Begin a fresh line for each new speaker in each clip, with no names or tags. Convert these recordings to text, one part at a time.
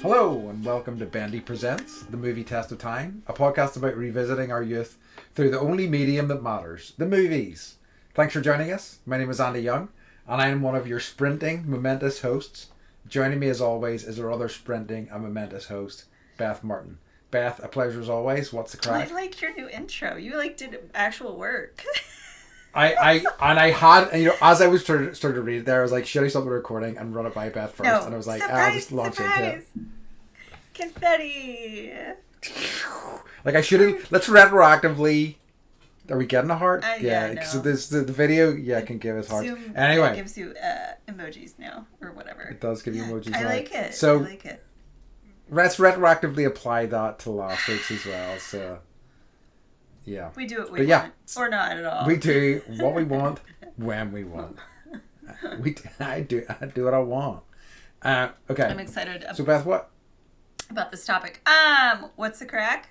Hello and welcome to Bendy Presents, the movie test of time, a podcast about revisiting our youth through the only medium that matters, the movies. Thanks for joining us. My name is Andy Young and I am one of your sprinting, momentous hosts. Joining me as always is our other sprinting and momentous host, Beth Martin. Beth, a pleasure as always. What's the crack?
I like your new intro. You did actual work.
I had, and as I was started to read it there, I was like, should I stop the recording and run it by Beth first?
No.
And I was like,
surprise,
I'll just launch into it.
Confetti.
Like I should have. Let's retroactively. Are we getting a heart?
Yeah.
So this the video. Yeah, can give us hearts.
Zoom
Anyway,
gives you emojis now or whatever.
It does give you emojis.
I
now.
like it.
So
I like it.
Let's retroactively apply that to last week's as well. So yeah,
we do what we want, or not at all.
We do what we want when we want. I do what I want. Okay.
I'm excited.
So Beth, what
about this topic? What's the crack?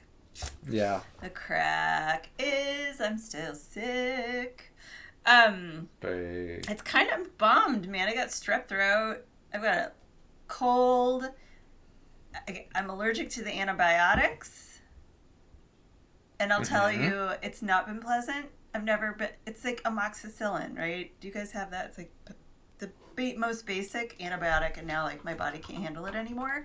Yeah.
The crack is I'm still sick. It's kind of bummed, man. I got strep throat. I've got a cold. I'm allergic to the antibiotics. And I'll tell you, it's not been pleasant. I've never been. It's like amoxicillin, right? Do you guys have that? It's like the most basic antibiotic, and now like my body can't handle it anymore.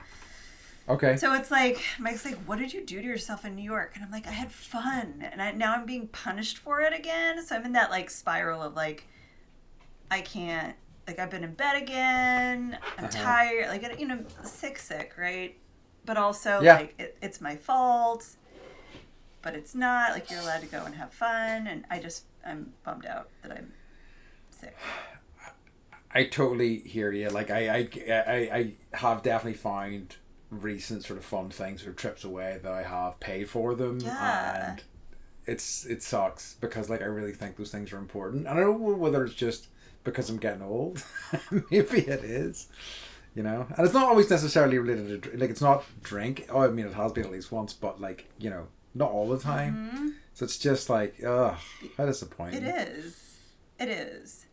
Okay.
So it's like Mike's like, "What did you do to yourself in New York?" And I'm like, "I had fun, and now I'm being punished for it again." So I'm in that like spiral of like, I can't. Like I've been in bed again. I'm tired. Like sick, right? But also like it's my fault. But it's not. Like you're allowed to go and have fun, and I'm bummed out that I'm sick.
I totally hear you. Like I have definitely found recent sort of fun things or trips away that I have paid for them, and it sucks because like I really think those things are important. And I don't know whether it's just because I'm getting old. Maybe it is, and it's not always necessarily related to like it's not drink. Oh, I mean it has been at least once, but like not all the time. Mm-hmm. So it's just like how disappointing.
It is.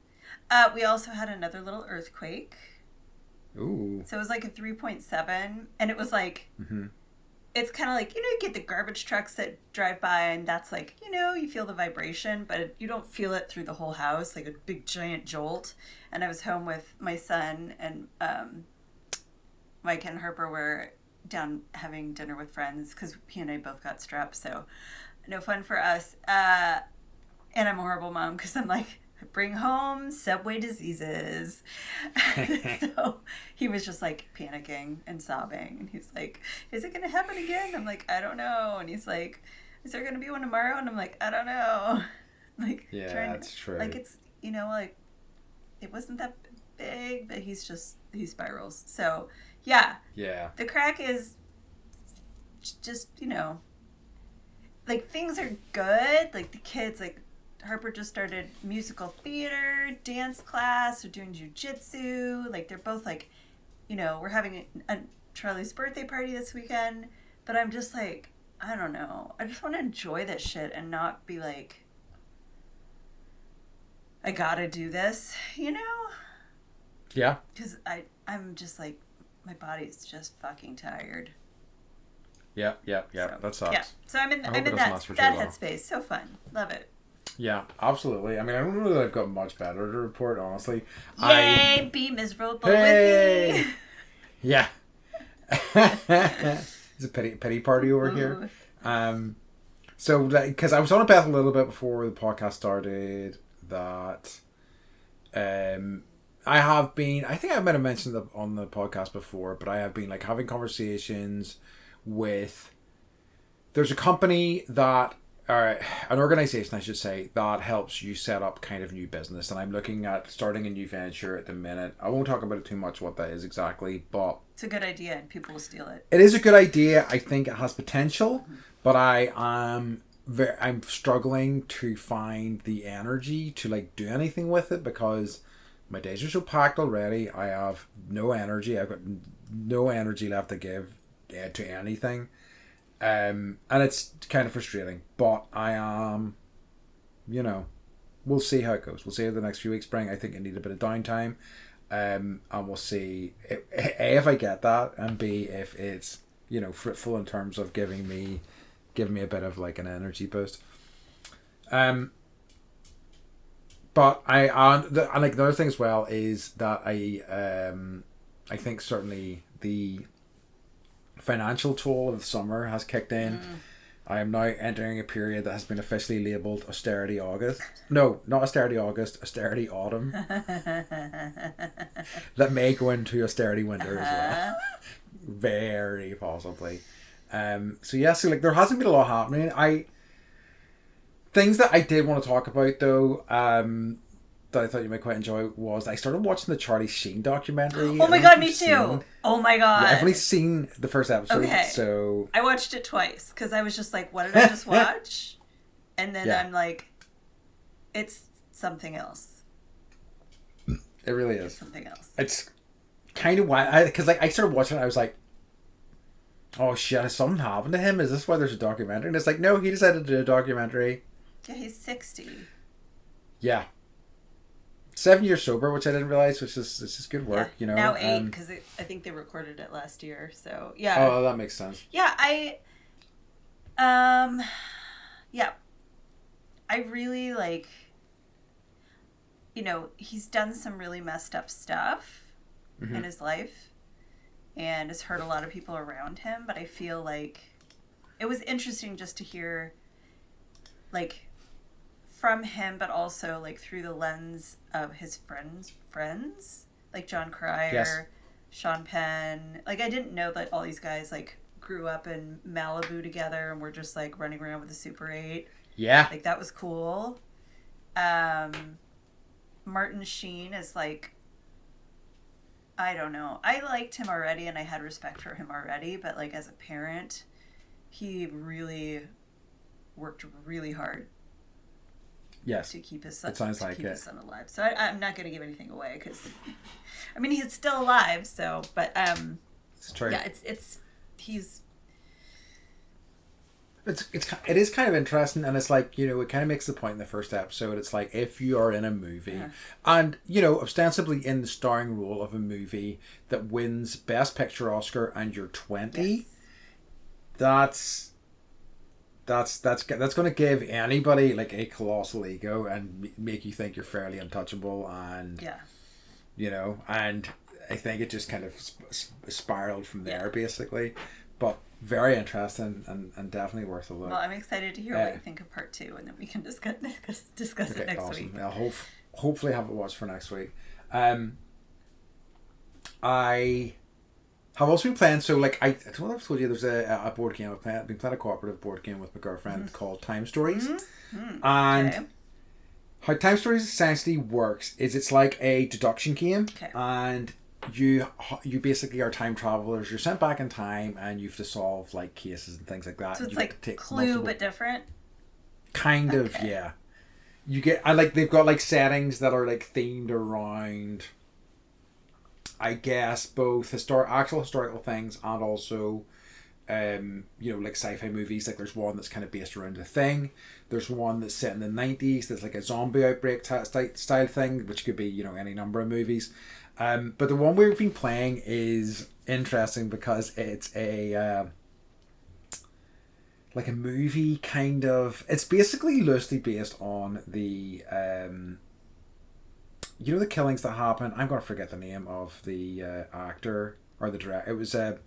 We also had another little earthquake.
Ooh.
So it was like a 3.7, and it was like, it's kind of like, you get the garbage trucks that drive by, and that's like, you feel the vibration, but you don't feel it through the whole house, like a big giant jolt. And I was home with my son, and Mike and Harper were down having dinner with friends, because he and I both got strep, so no fun for us. And I'm a horrible mom, because I'm like, bring home subway diseases. So he was just like panicking and sobbing, and he's like, is it gonna happen again? I'm like, I don't know. And he's like, is there gonna be one tomorrow? And I'm like, I don't know. Like,
that's true.
Like it's like it wasn't that big, but he spirals. So yeah, the crack is just like things are good. Like the kids, like Harper just started musical theater, dance class, they're doing jujitsu. Like they're both like, we're having a Charlie's birthday party this weekend. But I'm just like, I don't know. I just want to enjoy this shit and not be like, I gotta do this,
Yeah.
Because I'm just like, my body's just fucking tired.
Yeah. So, that sucks.
Yeah. So I'm in that headspace. So fun. Love it.
Yeah, absolutely. I mean, I don't know that I've got much better to report, honestly.
Yay, be miserable with me.
Yeah. It's a pity party over here. So, because I was on about a little bit before the podcast started that I have been, I think I might have mentioned it on the podcast before, but I have been like having conversations with, there's a company that, an organization, I should say, that helps you set up kind of new business. And I'm looking at starting a new venture at the minute. I won't talk about it too much, what that is exactly, but
it's a good idea and people will steal it.
It is a good idea. I think it has potential, but I'm struggling to find the energy to like do anything with it because my days are so packed already. I have no energy. I've got no energy left to give to anything. And it's kind of frustrating, but I am, we'll see how it goes. We'll see how the next few weeks bring. I think I need a bit of downtime. And we'll see A, if I get that, and B, if it's, fruitful in terms of giving me a bit of like an energy boost. But and like the other thing as well is that I think certainly the financial toll of the summer has kicked in. I am now entering a period that has been officially labelled Austerity August. No, not Austerity August, Austerity Autumn. That may go into Austerity Winter as well. Very possibly. So yeah, so like there hasn't been a lot happening. Things that I did want to talk about though, that I thought you might quite enjoy was I started watching the Charlie Sheen documentary.
Oh my god, me too. Oh my god.
Yeah, I've only seen the first episode.
Okay.
So
I watched it twice because I was just like, what did I just watch? And then I'm like, it's something else.
It really is.
It's something else.
It's kind of why, because like I started watching it, I was like, oh shit, has something happened to him? Is this why there's a documentary? And it's like, no, he decided to do a documentary.
Yeah, he's 60.
Yeah. 7 years sober, which I didn't realize, which is good work,
Now 8, because I think they recorded it last year. So yeah.
Oh, that makes sense.
Yeah, I really like. He's done some really messed up stuff in his life, and has hurt a lot of people around him. But I feel like it was interesting just to hear, like, from him, but also like through the lens of his friends, like John Cryer, yes. Sean Penn. Like, I didn't know that all these guys like grew up in Malibu together and were just like running around with a Super 8.
Yeah,
like that was cool. Martin Sheen is like, I don't know. I liked him already and I had respect for him already, but like as a parent, he really worked really hard.
Yes.
To keep his son, his son alive. So I'm not going to give anything away because, I mean, he's still alive. So, but
it's true.
Yeah,
it is kind of interesting, and it's like, it kind of makes the point in the first episode. It's like, if you are in a movie and ostensibly in the starring role of a movie that wins Best Picture Oscar and you're 20, yes. That's going to give anybody like a colossal ego and make you think you're fairly untouchable, and and I think it just kind of spiraled from there basically. But very interesting and definitely worth a look.
Well, I'm excited to hear what you think of part 2, and then we can discuss it next week.
I'll hopefully have it watched for next week. I have also been playing, so like I don't know if I've told you, there's a board game I've been playing a cooperative board game with my girlfriend called Time Stories. And how Time Stories essentially works is it's like a deduction game, and you basically are time travelers. You're sent back in time and you have to solve like cases and things like that.
So it's like Clue but different?
Kind of, yeah. They've got like settings that are like themed around, I guess, both actual historical things and also like sci-fi movies. Like there's one that's kind of based around a thing. There's one that's set in the 90s that's like a zombie outbreak style thing, which could be any number of movies. But the one we've been playing is interesting because it's a like a movie kind of. It's basically loosely based on the the killings that happened. I'm going to forget the name of the actor or the director. It was the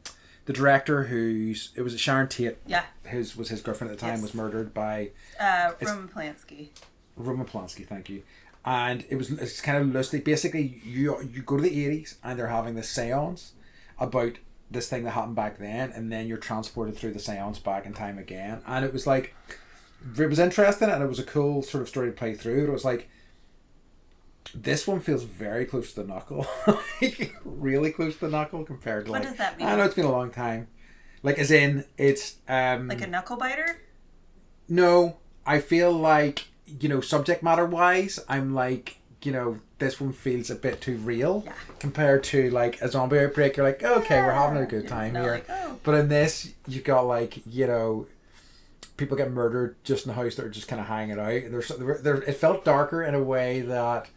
director it was Sharon Tate. Yeah. Was his girlfriend at the time, was murdered by
Roman Polanski.
Roman Polanski, thank you. And it's kind of loosely, basically you go to the 80s and they're having this seance about this thing that happened back then, and then you're transported through the seance back in time again. And it was like, it was interesting and it was a cool sort of story to play through. It was like, this one feels very close to the knuckle. Like really close to the knuckle compared to
what does that mean?
I know it's been a long time. Like as in it's
like a knuckle biter?
No, I feel like subject matter wise, I'm like, this one feels a bit too real compared to like a zombie outbreak. You're like, okay, we're having a good time here. Like, but in this, you got like, people get murdered just in the house that are just kind of hanging out. It felt darker in a way that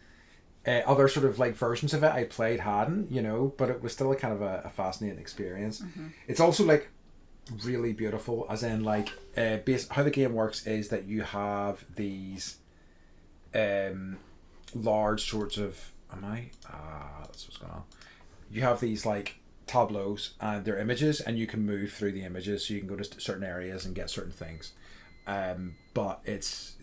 other sort of like versions of it I played hadn't, you know, but it was still a kind of a fascinating experience.
Mm-hmm.
It's also like really beautiful, as in like how the game works is that you have these large sorts of that's what's going on. You have these like tableaus and they're images, and you can move through the images, so you can go to certain areas and get certain things. But it's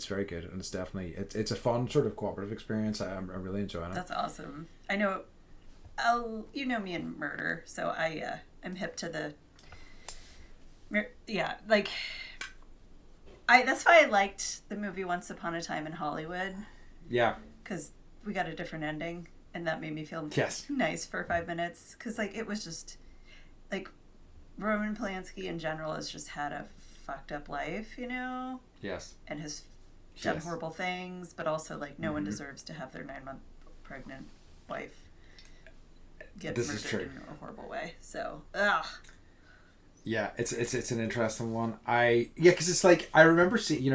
very good, and it's definitely it's a fun sort of cooperative experience. I'm really enjoying it.
That's awesome. I know. You know me and murder, so I'm hip to the. Yeah, like. That's why I liked the movie Once Upon a Time in Hollywood.
Yeah.
Because we got a different ending, and that made me feel nice for 5 minutes. Because like it was just like Roman Polanski in general has just had a fucked up life, you know.
Yes.
And has done horrible things, but also like no one deserves to have their 9-month pregnant wife get murdered in a horrible way. So, ugh.
Yeah, it's an interesting one. Because it's like I remember seeing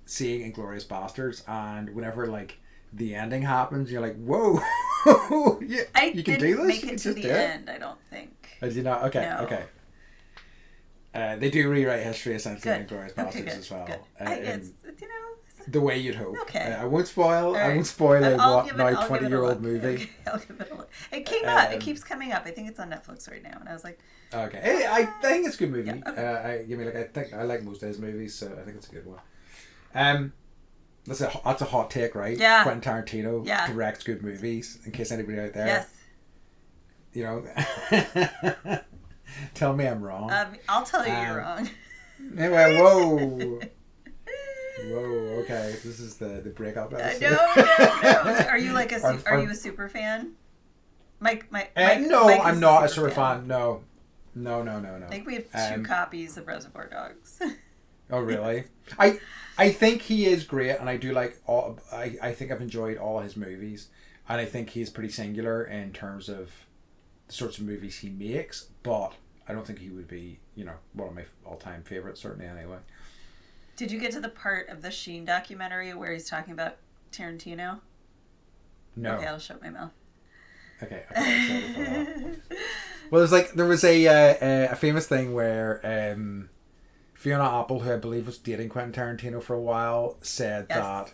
Inglourious Bastards, and whenever like the ending happens, you're like, whoa, yeah, you can do this.
Make it to the end. I don't think.
Oh, did you not? Okay,
no.
Okay. They do rewrite history essentially in Inglourious Bastards as well.
It's
the way you'd hope.
Okay.
I won't spoil.
Right.
I won't spoil a 20-year-old
movie.
Okay,
I'll give it a look. It came out. It keeps coming up. I think it's on Netflix right now, and I was like.
Okay, hey, I think it's a good movie.
Yeah, okay.
I think I like most of his movies, so I think it's a good one. That's a hot take, right?
Yeah.
Quentin Tarantino directs good movies. In case anybody out there,
yes,
you know, tell me I'm wrong.
I'll tell you you're wrong.
Anyway, whoa. Okay, this is the breakup episode.
No. Are you like are you a super fan? Mike,
no,
Mike
I'm not a super fan. No. I
think we have 2 copies of Reservoir Dogs.
Oh, really? I think he is great, and I do like all. I think I've enjoyed all his movies, and I think he's pretty singular in terms of the sorts of movies he makes. But I don't think he would be, one of my all-time favorites. Certainly, anyway.
Did you get to the part of the Sheen documentary where he's talking about Tarantino?
No.
Okay, I'll shut my mouth.
Okay. Well, there was a famous thing where Fiona Apple, who I believe was dating Quentin Tarantino for a while, said that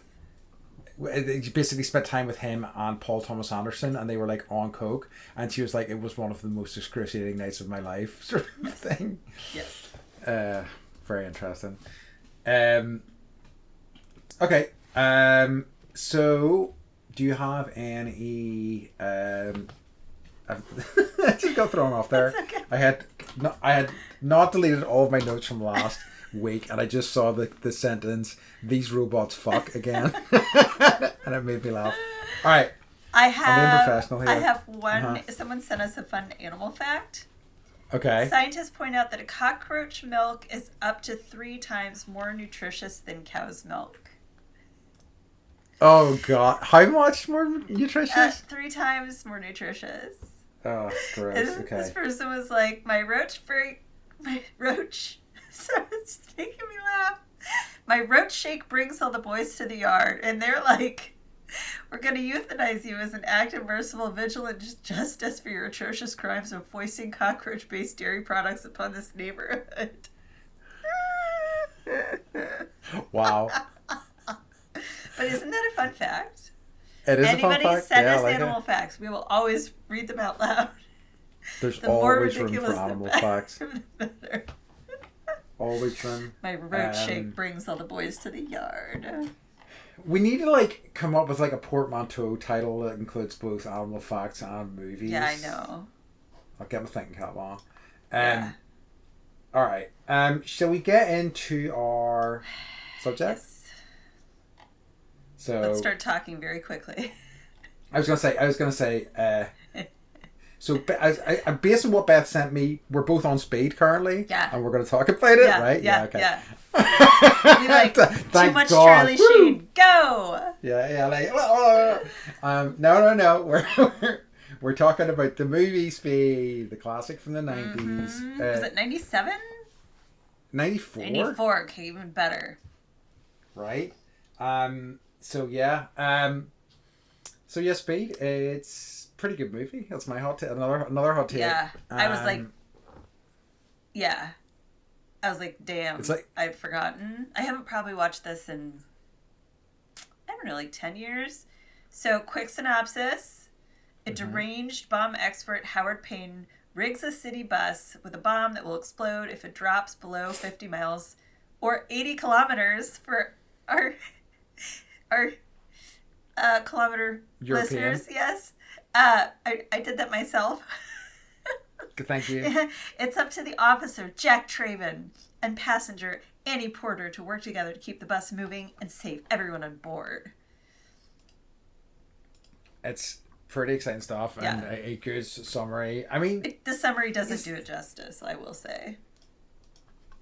she basically spent time with him and Paul Thomas Anderson, and they were like on coke, and she was like, it was one of the most excruciating nights of my life, sort of thing.
Yes.
Very interesting. Okay. So. Do you have any? I just got thrown off there.
Okay.
I had not deleted all of my notes from last week, and I just saw the sentence "These robots fuck" again, and it made me laugh. All right, I'm being professional here.
I have one. Uh-huh. Someone sent us a fun animal fact.
Okay.
Scientists point out that a cockroach milk is up to 3 times more nutritious than cow's milk.
Oh God! How much more nutritious?
3 times more nutritious.
Oh, gross. Okay.
This person was like, my roach. Sorry, it's just making me laugh. My roach shake brings all the boys to the yard, and they're like, we're going to euthanize you as an act of merciful vigilance justice for your atrocious crimes of foisting cockroach-based dairy products upon this neighborhood.
Wow.
But isn't that a fun fact?
It is a fun fact.
Anybody send us animal facts. We will always read them out loud.
There's always room for animal facts.
Better.
Always room.
My roach shake brings all the boys to the yard.
We need to come up with a portmanteau title that includes both animal facts and movies.
Yeah, I know.
I'll get my thinking cap on.
Yeah.
All right. Shall we get into our subject?
Yes.
So
let's start talking very quickly.
I was gonna say. So based on what Beth sent me, we're both on speed currently.
Yeah.
And we're gonna talk about it, right?
Yeah.
Okay.
Yeah. Too much
God.
Charlie Sheen. Go.
Yeah. No. We're talking about the movie Speed, the classic from the 90s.
Mm-hmm. Was it 97?
94.
94. Okay, even better.
Right. So yeah, So yeah, Speed. It's a pretty good movie. That's my hot take. Another hot take.
Yeah. I was like, yeah. I was like, damn.
It's like
I'd forgotten. I haven't probably watched this in, I don't know, like 10 years. So, quick synopsis. A deranged bomb expert, Howard Payne, rigs a city bus with a bomb that will explode if it drops below 50 miles or 80 kilometers for our kilometer
European.
listeners. Yes. I did that myself.
Thank you.
It's up to the officer, Jack Traven, and passenger, Annie Porter, to work together to keep the bus moving and save everyone on board.
It's pretty exciting stuff and a good summary. I mean,
the summary doesn't do it justice, I will say.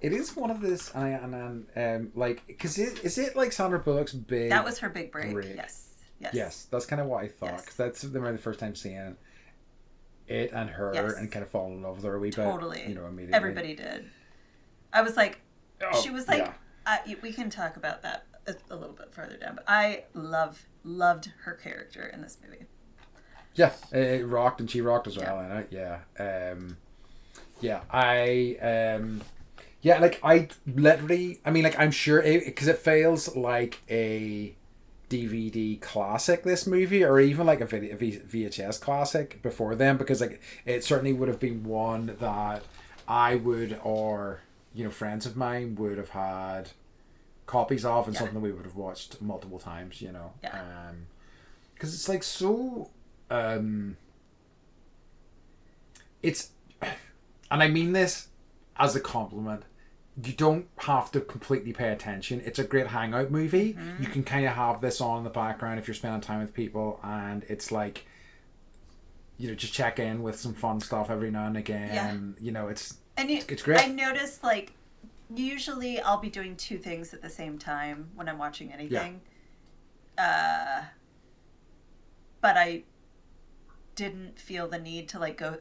It is one of this, like, because is it like Sandra Bullock's big?
That was her big break. Yes,
that's kind of what I thought. Because that's the first time seeing it and her and kind of falling in love with her a wee bit. Totally. Immediately.
Everybody did. I was like, she was like, we can talk about that a little bit further down, but I loved her character in this movie.
Yeah, it rocked, and she rocked as well in it. Like I literally, I mean, like I'm sure because it feels like a DVD classic, this movie, or even like a VHS classic before then, because like it certainly would have been one that I would, or friends of mine would have had copies of, and something that we would have watched multiple times, because it's like so it's, and I mean this as a compliment, you don't have to completely pay attention. It's a great hangout movie. Mm-hmm. You can kind of have this on in the background if you're spending time with people, and it's like, just check in with some fun stuff every now and again. It's great.
I noticed, like, usually I'll be doing two things at the same time when I'm watching anything. But I didn't feel the need to like go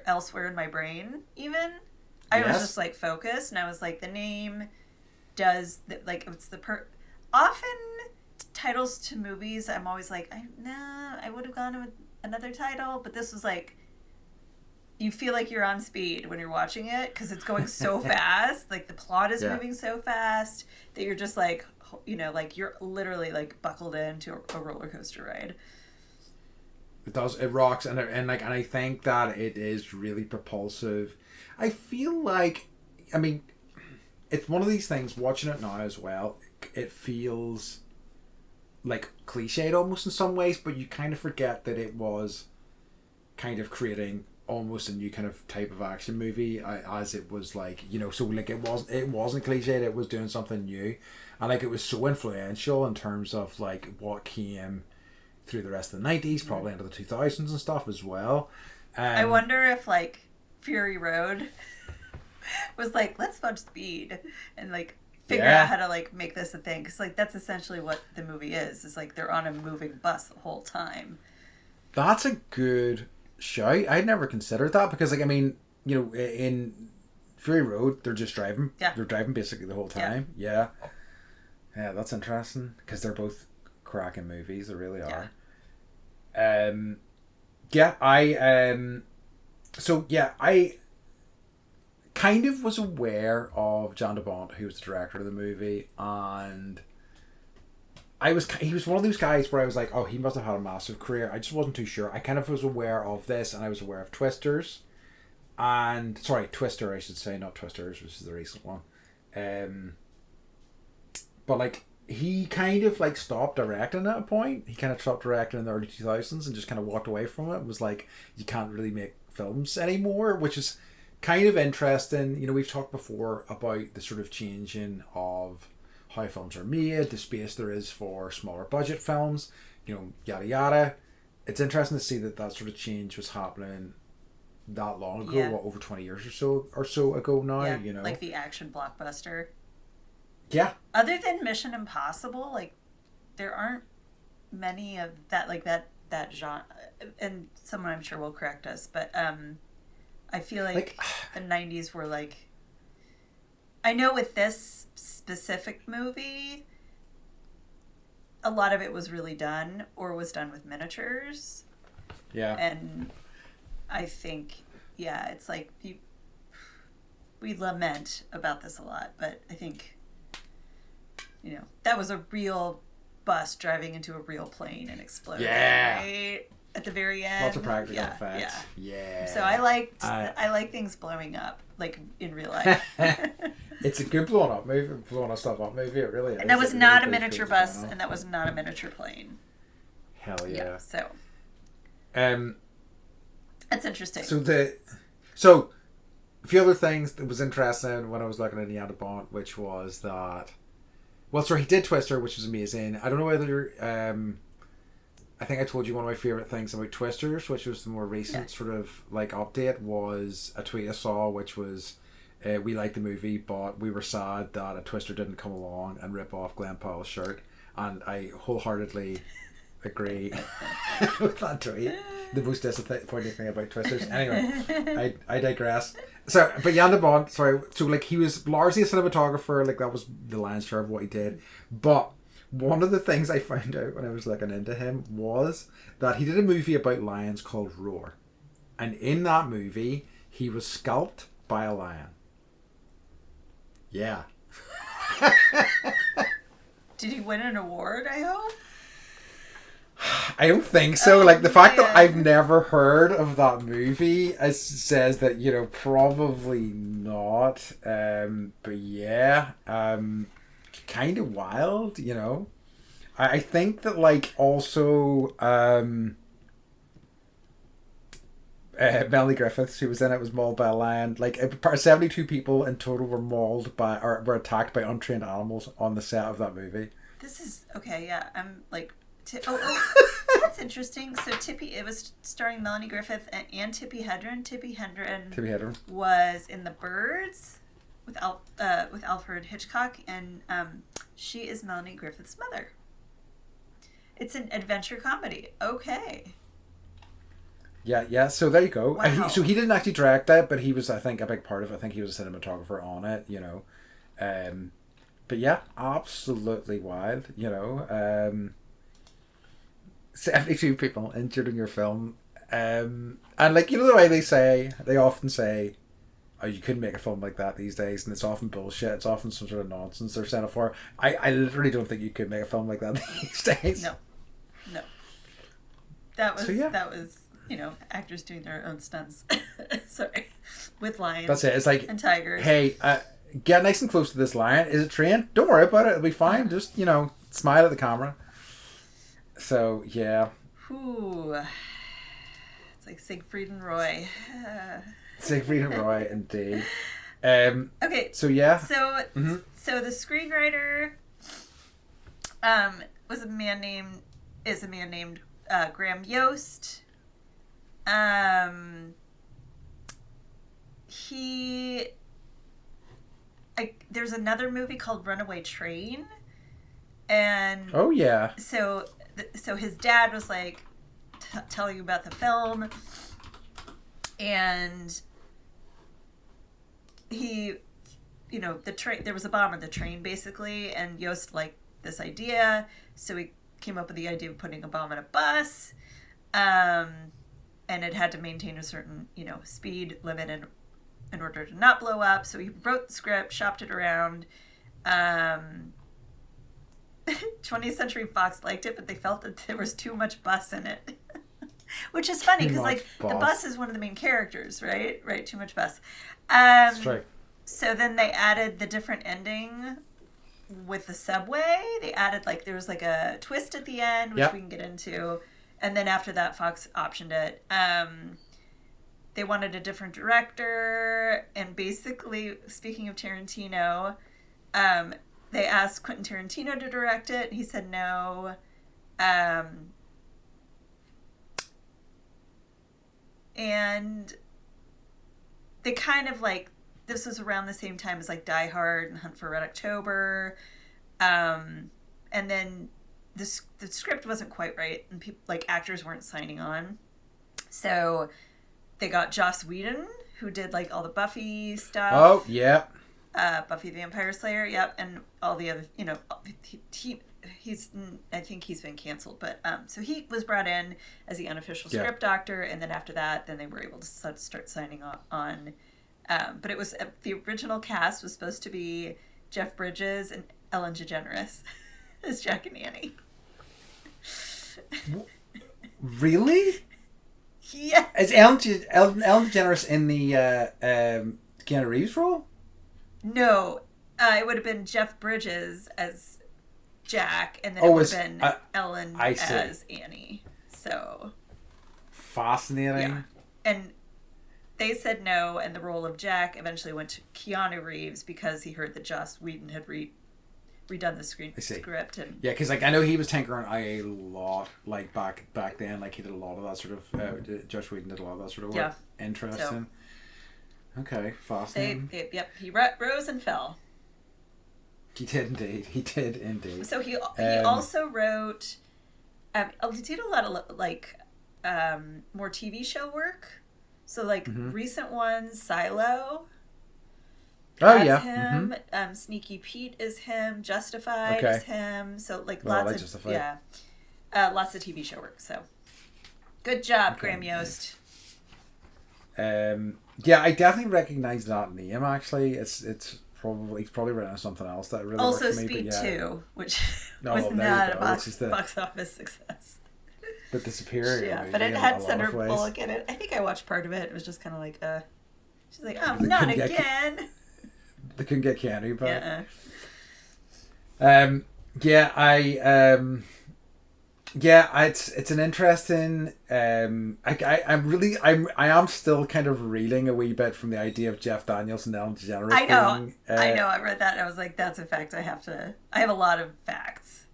elsewhere in my brain even. I was just like focused, and I was like, the name does it's often titles to movies I'm always like, I would have gone with another title, but this was like, you feel like you're on speed when you're watching it because it's going so fast, like the plot is moving so fast that you're just like, like you're literally like buckled into a roller coaster ride.
It does. It rocks, and I think that it is really propulsive. I feel like, I mean, it's one of these things. Watching it now as well, it feels like cliched almost in some ways, but you kind of forget that it was kind of creating almost a new kind of type of action movie, as it was like, so like it wasn't cliched. It was doing something new, and like it was so influential in terms of like what came through the rest of the 90s, probably into the 2000s and stuff as well.
I wonder if like Fury Road was like, let's fudge speed and like figure out how to like make this a thing, because like that's essentially what the movie is like they're on a moving bus the whole time.
That's a good shout. I'd never considered that, because like, I mean, in Fury Road they're just driving. They're driving basically the whole time. Yeah, that's interesting, because they're both cracking movies. They really are. I kind of was aware of Jan de Bont, who was the director of the movie, and he was one of those guys where I was like, oh, he must have had a massive career. I just wasn't too sure. I kind of was aware of this, and I was aware of Twister, I should say, not Twisters, which is the recent one. But like, he kind of like stopped directing at a point. He kind of stopped directing in the early 2000s and just kind of walked away from it. It was like, you can't really make films anymore, which is kind of interesting. We've talked before about the sort of changing of how films are made, the space there is for smaller budget films, yada yada. It's interesting to see that sort of change was happening that long ago, over 20 years or so ago now,
like the action blockbuster.
Yeah.
Other than Mission Impossible, like there aren't many of that, like that genre, and someone I'm sure will correct us, but I feel like the 90s were like, I know with this specific movie, a lot of it was really done or was done with miniatures.
Yeah.
And I think, yeah, it's like we lament about this a lot, but I think, that was a real bus driving into a real plane and exploding.
Yeah.
Right? At the very end.
Lots of practical effects. Yeah.
So I like things blowing up, like in real life.
It's a good blown up stuff up movie. It really is.
And that was not a miniature bus, and that was not a miniature plane.
Hell yeah.
So. That's interesting.
So a few other things that was interesting when I was looking at Jan de Bont, which was that. Well, sorry, he did Twister, which was amazing. I don't know whether I think I told you one of my favorite things about Twisters, which was the more recent sort of like update, was a tweet I saw, which was we liked the movie, but we were sad that a Twister didn't come along and rip off Glenn Powell's shirt, and I wholeheartedly agree with that tweet. The most disappointing thing about Twisters. Anyway, I digress. So, but Jan de Bont, sorry, so like he was largely a cinematographer, like that was the lion's share of what he did. But one of the things I found out when I was looking into him was that he did a movie about lions called Roar. And in that movie, he was sculpted by a lion. Yeah.
Did he win an award, I hope?
I don't think so. Like the fact that I've never heard of that movie says that, probably not. But yeah, kind of wild, I think that like also Melanie Griffiths, who was in it, was mauled by a lion. Like 72 people in total were mauled by or were attacked by untrained animals on the set of that movie.
This is okay. Yeah, I'm like. That's interesting. So it was starring Melanie Griffith and Tippi Hedren. Tippi Hedren was in The Birds with Alfred Hitchcock, and she is Melanie Griffith's mother. It's an adventure comedy. Okay.
Yeah. So there you go.
Wow.
So he didn't actually direct that, but he was, I think, a big part of it. I think he was a cinematographer on it. But yeah, absolutely wild. 72 people injured in your film. And like, the way they often say, oh, you couldn't make a film like that these days, and it's often bullshit, it's often some sort of nonsense they're sent it for. I literally don't think you could make a film like that these days.
No. That was actors doing their own stunts. Sorry. With lions.
That's it. It's like,
and tigers.
Hey, get nice and close to this lion. Is it trained? Don't worry about it. It'll be fine. Just, smile at the camera. So, yeah.
Ooh. It's like Siegfried and Roy.
Siegfried and Roy, indeed.
Okay.
So, yeah.
So the screenwriter is a man named Graham Yost. There's another movie called Runaway Train. And
oh, yeah.
So his dad was like telling you about the film, and he, the train, there was a bomb on the train basically, and Yost liked this idea, so he came up with the idea of putting a bomb on a bus, and it had to maintain a certain speed limit in order to not blow up. So he wrote the script, shopped it around. 20th Century Fox liked it, but they felt that there was too much bus in it. Which is funny, because the bus is one of the main characters, right? Right, too much bus.
That's right.
So then they added the different ending with the subway. They added, there was a twist at the end, which we can get into. And then after that, Fox optioned it. They wanted a different director. And basically, speaking of Tarantino, they asked Quentin Tarantino to direct it. He said no. And they kind of this was around the same time as Die Hard and Hunt for Red October. And then the script wasn't quite right, and people, actors weren't signing on. So they got Joss Whedon, who did all the Buffy stuff.
Oh, yeah.
Buffy the Vampire Slayer. Yep, and all the other, he's I think he's been canceled, but so he was brought in as the unofficial script doctor, and then after that, then they were able to start signing on. But it was the original cast was supposed to be Jeff Bridges and Ellen DeGeneres as Jack and Annie.
Really?
Yeah.
Is Ellen DeGeneres in the Keanu Reeves role?
No, it would have been Jeff Bridges as Jack, and then it would have been Ellen as Annie. So
fascinating.
Yeah. And they said no, and the role of Jack eventually went to Keanu Reeves because he heard that Joss Whedon had redone the script. And
yeah, because like I know he was tinkering a lot, like back then, like he did a lot of that sort of. Joss Whedon did a lot of that sort of work. Yeah. Interesting. Okay, fascinating.
He rose and fell.
He did indeed.
So he also wrote. He did a lot of more TV show work. So recent ones, Silo. That's him. Sneaky Pete is him. Justified is him. So lots of lots of TV show work. So good job, Graham Yost.
Yeah, I definitely recognize that name. Actually, he's probably written on something else that really
also
worked for me.
Speed 2, which
was
not a box office success.
But the Superior,
yeah, but it had Sandra Bullock in it. I think I watched part of it. It was just kind of like, she's like, oh, not again.
They couldn't get Keanu back. It's an interesting. I am still kind of reeling a wee bit from the idea of Jeff Daniels and Ellen DeGeneres.
I know. I read that and I was like, that's a fact. I have a lot of facts.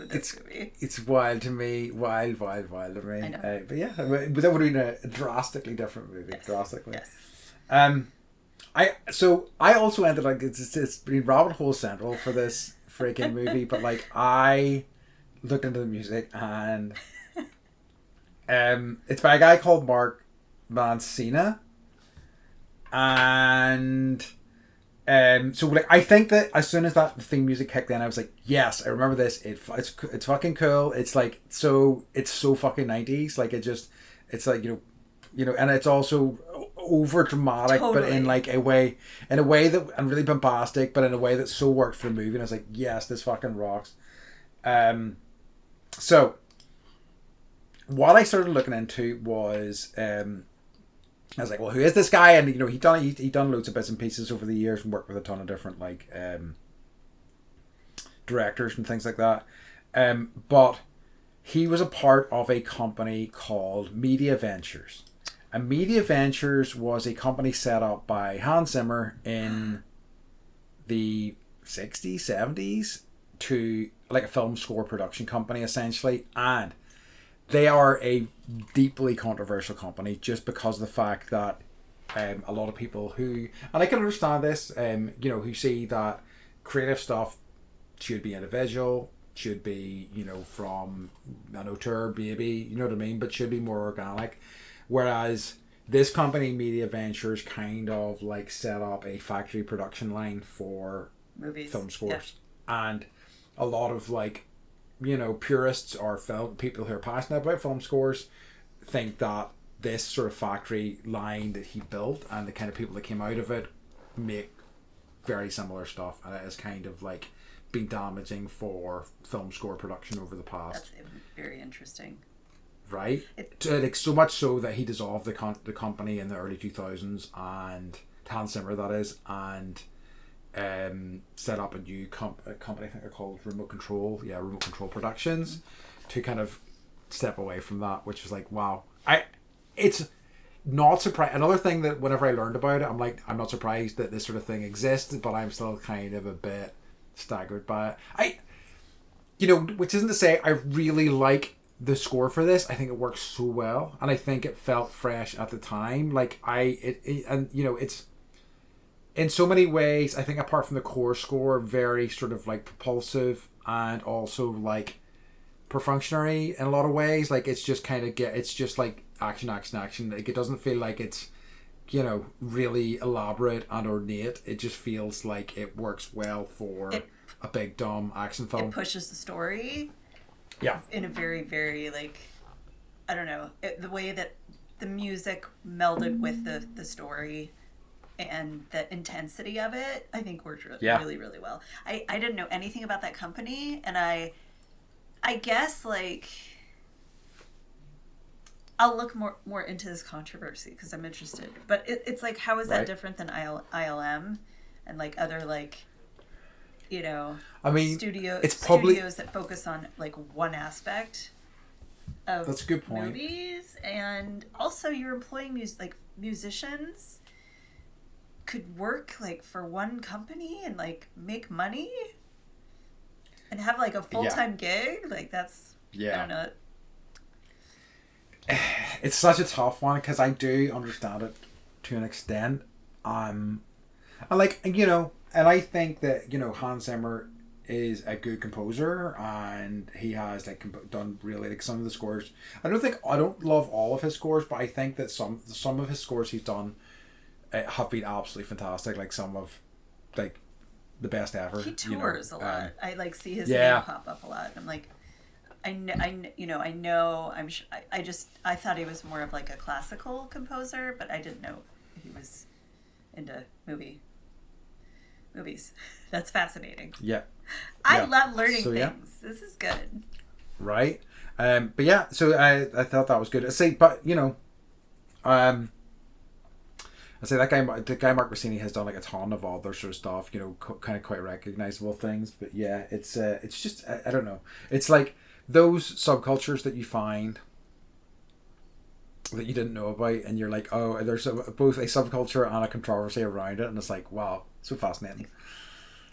It's wild to me. Wild to me.
I know.
But yeah, but that would have been a drastically different movie.
Yes.
Drastically.
Yes.
I also ended it's been rabbit hole central for this freaking movie, but I looked into the music and it's by a guy called Mark Mancina, and I think that as soon as that theme music kicked in, I was like, yes, I remember this. It's fucking cool. It's so fucking 90s. It's and it's also over dramatic,
totally.
But in a way that, and really bombastic, but in a way that so worked for the movie. And I was like, yes, this fucking rocks. So what I started looking into was, I was like, well, who is this guy? And he'd done loads of bits and pieces over the years and worked with a ton of different directors and things like that. But he was a part of a company called Media Ventures. And Media Ventures was a company set up by Hans Zimmer in the 60s, 70s to a film score production company essentially. And they are a deeply controversial company just because of the fact that a lot of people who, and I can understand this, who see that creative stuff should be individual, should be, from an auteur baby, you know what I mean, but should be more organic. Whereas this company, Media Ventures, kind of set up a factory production line for
movies,
film scores. Yeah. And a lot of purists or people who are passionate about film scores think that this sort of factory line that he built and the kind of people that came out of it make very similar stuff, and it has kind of been damaging for film score production over the past.
That's very interesting.
Right? So much so that he dissolved the company in the early 2000s, and Hans Zimmer, that is, and set up a new company, I think they're called Remote Control Productions, to kind of step away from that, which was wow. It's not surprised. Another thing that whenever I learned about it, I'm not surprised that this sort of thing exists, but I'm still kind of a bit staggered by it. Which isn't to say I really like the score for this. I think it works so well, and I think it felt fresh at the time. It's in so many ways, I think, apart from the core score, very sort of propulsive and also perfunctory in a lot of ways. It's just kind of it's just action. It doesn't feel like it's really elaborate and ornate. It just feels like it works well for a big dumb action film.
It pushes the story.
Yeah.
In a very, very I don't know, the way that the music melded with the story and the intensity of it, I think worked really, really well. I didn't know anything about that company, and I guess I'll look more into this controversy because I'm interested. But it's like, how is that different than ILM and other studios that focus on one aspect of
that's a good point.
Movies, and also you're employing musicians could work for one company and make money and have a full-time gig. That's I don't know.
It's such a tough one because I do understand it to an extent. And I think that Hans Zimmer is a good composer, and he has done really some of the scores. I don't love all of his scores, but I think that some of his scores he's done have been absolutely fantastic. Some of the best ever.
He tours a lot. I see his name pop up a lot. I'm like, I know. I thought he was more of a classical composer, but I didn't know he was into movies. That's fascinating.
Yeah.
I love learning things. This is good.
Right. But yeah, so I thought that was good. I say, but the guy Mark Rossini has done a ton of other sort of stuff, kind of quite recognizable things. But yeah, it's just I don't know. It's those subcultures that you find that you didn't know about, and you're oh, there's both a subculture and a controversy around it, and it's wow, so fascinating.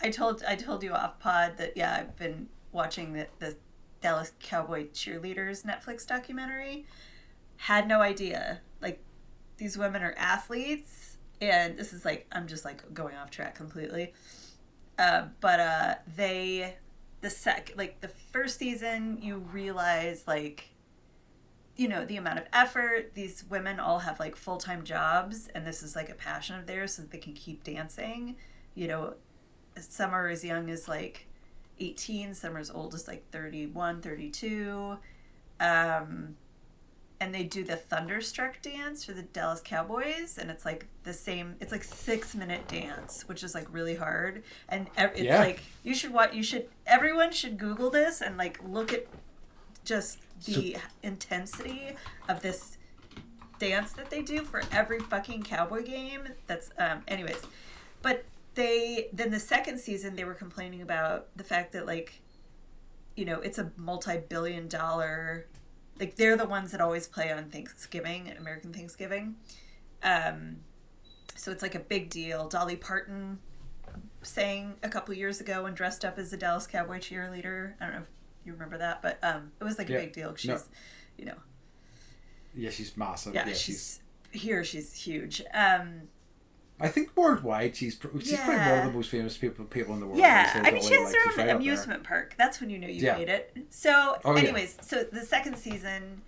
I told you off pod that I've been watching the Dallas Cowboy cheerleaders Netflix documentary. Had no idea these women are athletes, and this is I'm just going off track completely. But the first season, you realize the amount of effort these women all have full-time jobs, and this is a passion of theirs so that they can keep dancing. Some are as young as 18, some are as old as 31, 32. And they do the Thunderstruck dance for the Dallas Cowboys, and it's the same. It's 6-minute dance, which is really hard. And it's everyone should Google this and look at just the intensity of this dance that they do for every fucking Cowboy game. That's anyways, but then the second season they were complaining about the fact that it's a multi-billion-dollar. They're the ones that always play on Thanksgiving, American Thanksgiving. So it's a big deal. Dolly Parton sang a couple years ago and dressed up as a Dallas Cowboy cheerleader. I don't know if you remember that, but it was a big deal. She's,
Yeah, she's massive.
Yeah, she's huge.
I think worldwide she's probably one of the most famous people in the world.
Yeah, I mean she has her own amusement park. That's when you know you made it. So, so the second season,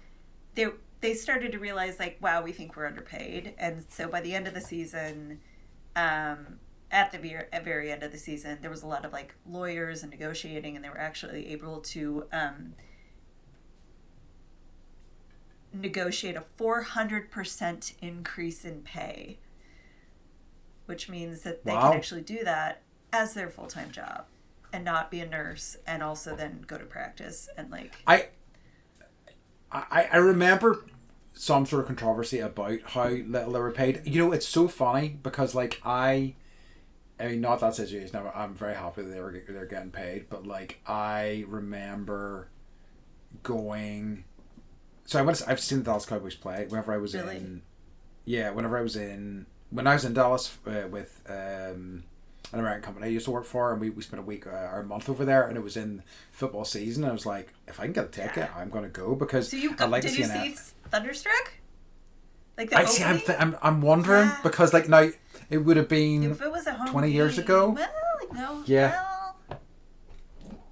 they started to realize wow, we think we're underpaid, and so by the end of the season, at the very end of the season, there was a lot of lawyers and negotiating, and they were actually able to negotiate a 400% increase in pay. Which means that they can actually do that as their full-time job and not be a nurse, and also then go to practice and
I remember some sort of controversy about how little they were paid. It's so funny because I mean, not that situation. I'm very happy that they're getting paid, but I remember going. So I've seen the Dallas Cowboys play whenever I was in. Yeah, when I was in Dallas with an American company I used to work for, and we spent a week or a month over there, and it was in football season. I was like, if I can get a ticket, I'm going to go because
did you see Thunderstruck?
I'm wondering because now it would have been
if it was a home
20 years ago.
Well, no.
Yeah. Well,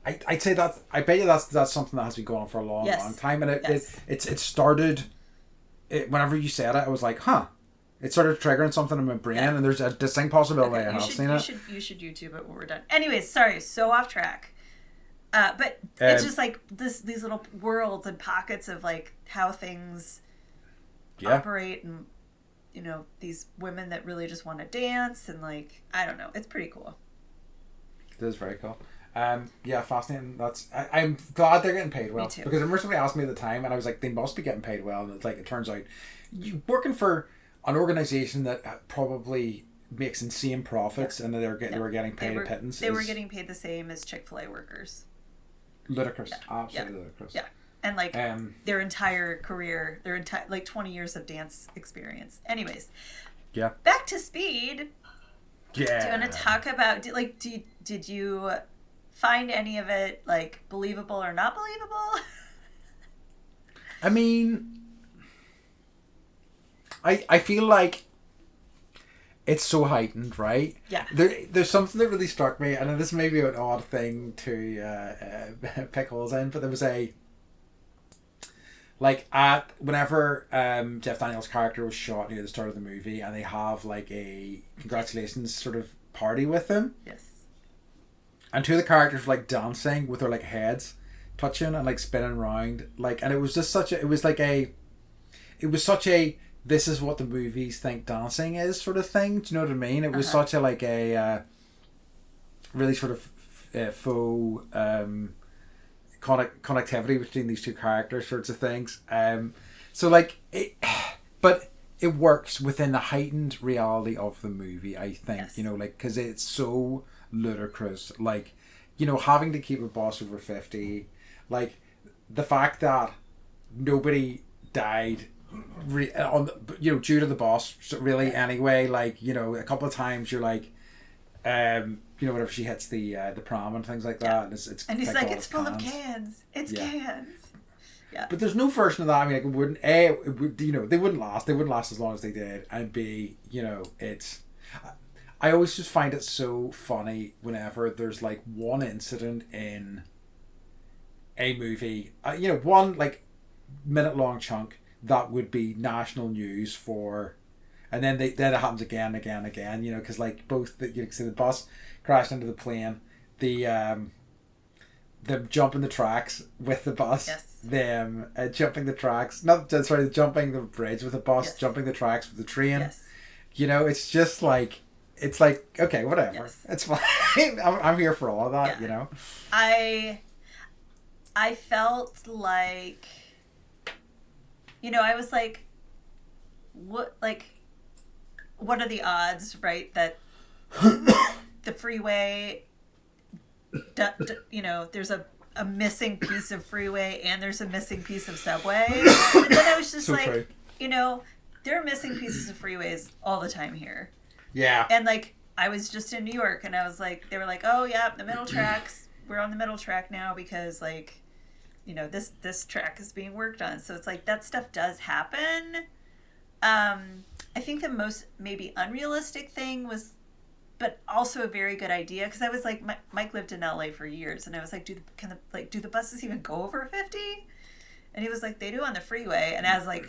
I'd say that I bet you that's something that has been going on for a long time, and it started. Whenever you said it, I was like, huh. It started triggering something in my brain, and there's a distinct possibility I have seen it.
You should YouTube it when we're done. Anyways, sorry, so off track. But it's just like these little worlds and pockets of like how things operate, and you know, these women that really just want to dance, and like, I don't know, it's pretty cool.
It is very cool. Yeah, fascinating. I'm glad they're getting paid well.
Me too.
Because when somebody asked me at the time, and I was like, they must be getting paid well, and it's like, it turns out you working for an organization that probably makes insane profits, and they were getting paid a pittance.
They were getting paid the same as Chick-fil-A workers.
Ludicrous. Absolutely ludicrous.
Yeah. And like their entire career, like 20 years of dance experience. Anyways.
Yeah.
Back to Speed.
Yeah.
Do you want to talk about did you find any of it like believable or not believable?
I mean, I feel like it's so heightened, right?
Yeah.
There's something that really struck me, and this may be an odd thing to pick holes in, but there was whenever Jeff Daniels' character was shot near the start of the movie, and they have like a congratulations sort of party with him.
Yes.
And two of the characters were like dancing with their like heads touching and like spinning around, like, and it was just such a this is what the movies think dancing is sort of thing. Do you know what I mean? It was such a like a really sort of faux connectivity between these two characters, sorts of things. So like but it works within the heightened reality of the movie, I think. Yes. You know, like, because it's so ludicrous, like, you know, having to keep a boss over 50, like the fact that nobody died due to the boss really anyway, like, you know, a couple of times you're like, you know, whenever she hits the pram and things like that,
and he's like, it's full of cans. It's cans. Yeah.
But there's no version of that. I mean, like, it would, you know, they wouldn't last as long as they did, and B, you know, I always just find it so funny whenever there's like one incident in a movie, you know, one like minute long chunk that would be national news for, and then it happens again and again and again, you know, because like both you can see the bus crashed into the plane, them jumping the tracks with the bus, them jumping the tracks, jumping the bridge with the bus, jumping the tracks with the train, you know, it's just like, it's like, okay, whatever, it's fine. I'm here for all of that, you know.
I felt like, you know, I was like, what are the odds, right, that the freeway, you know, there's a missing piece of freeway and there's a missing piece of subway. And then I was just so like, true. You know, there are missing pieces of freeways all the time here.
Yeah.
And like, I was just in New York and I was like, they were like, oh yeah, the middle tracks, we're on the middle track now because like, you know, this track is being worked on. So it's like, that stuff does happen. I think the most maybe unrealistic thing was, but also a very good idea, because I was like, Mike lived in LA for years, and I was like, do the buses even go over 50? And he was like, they do on the freeway. And I was like,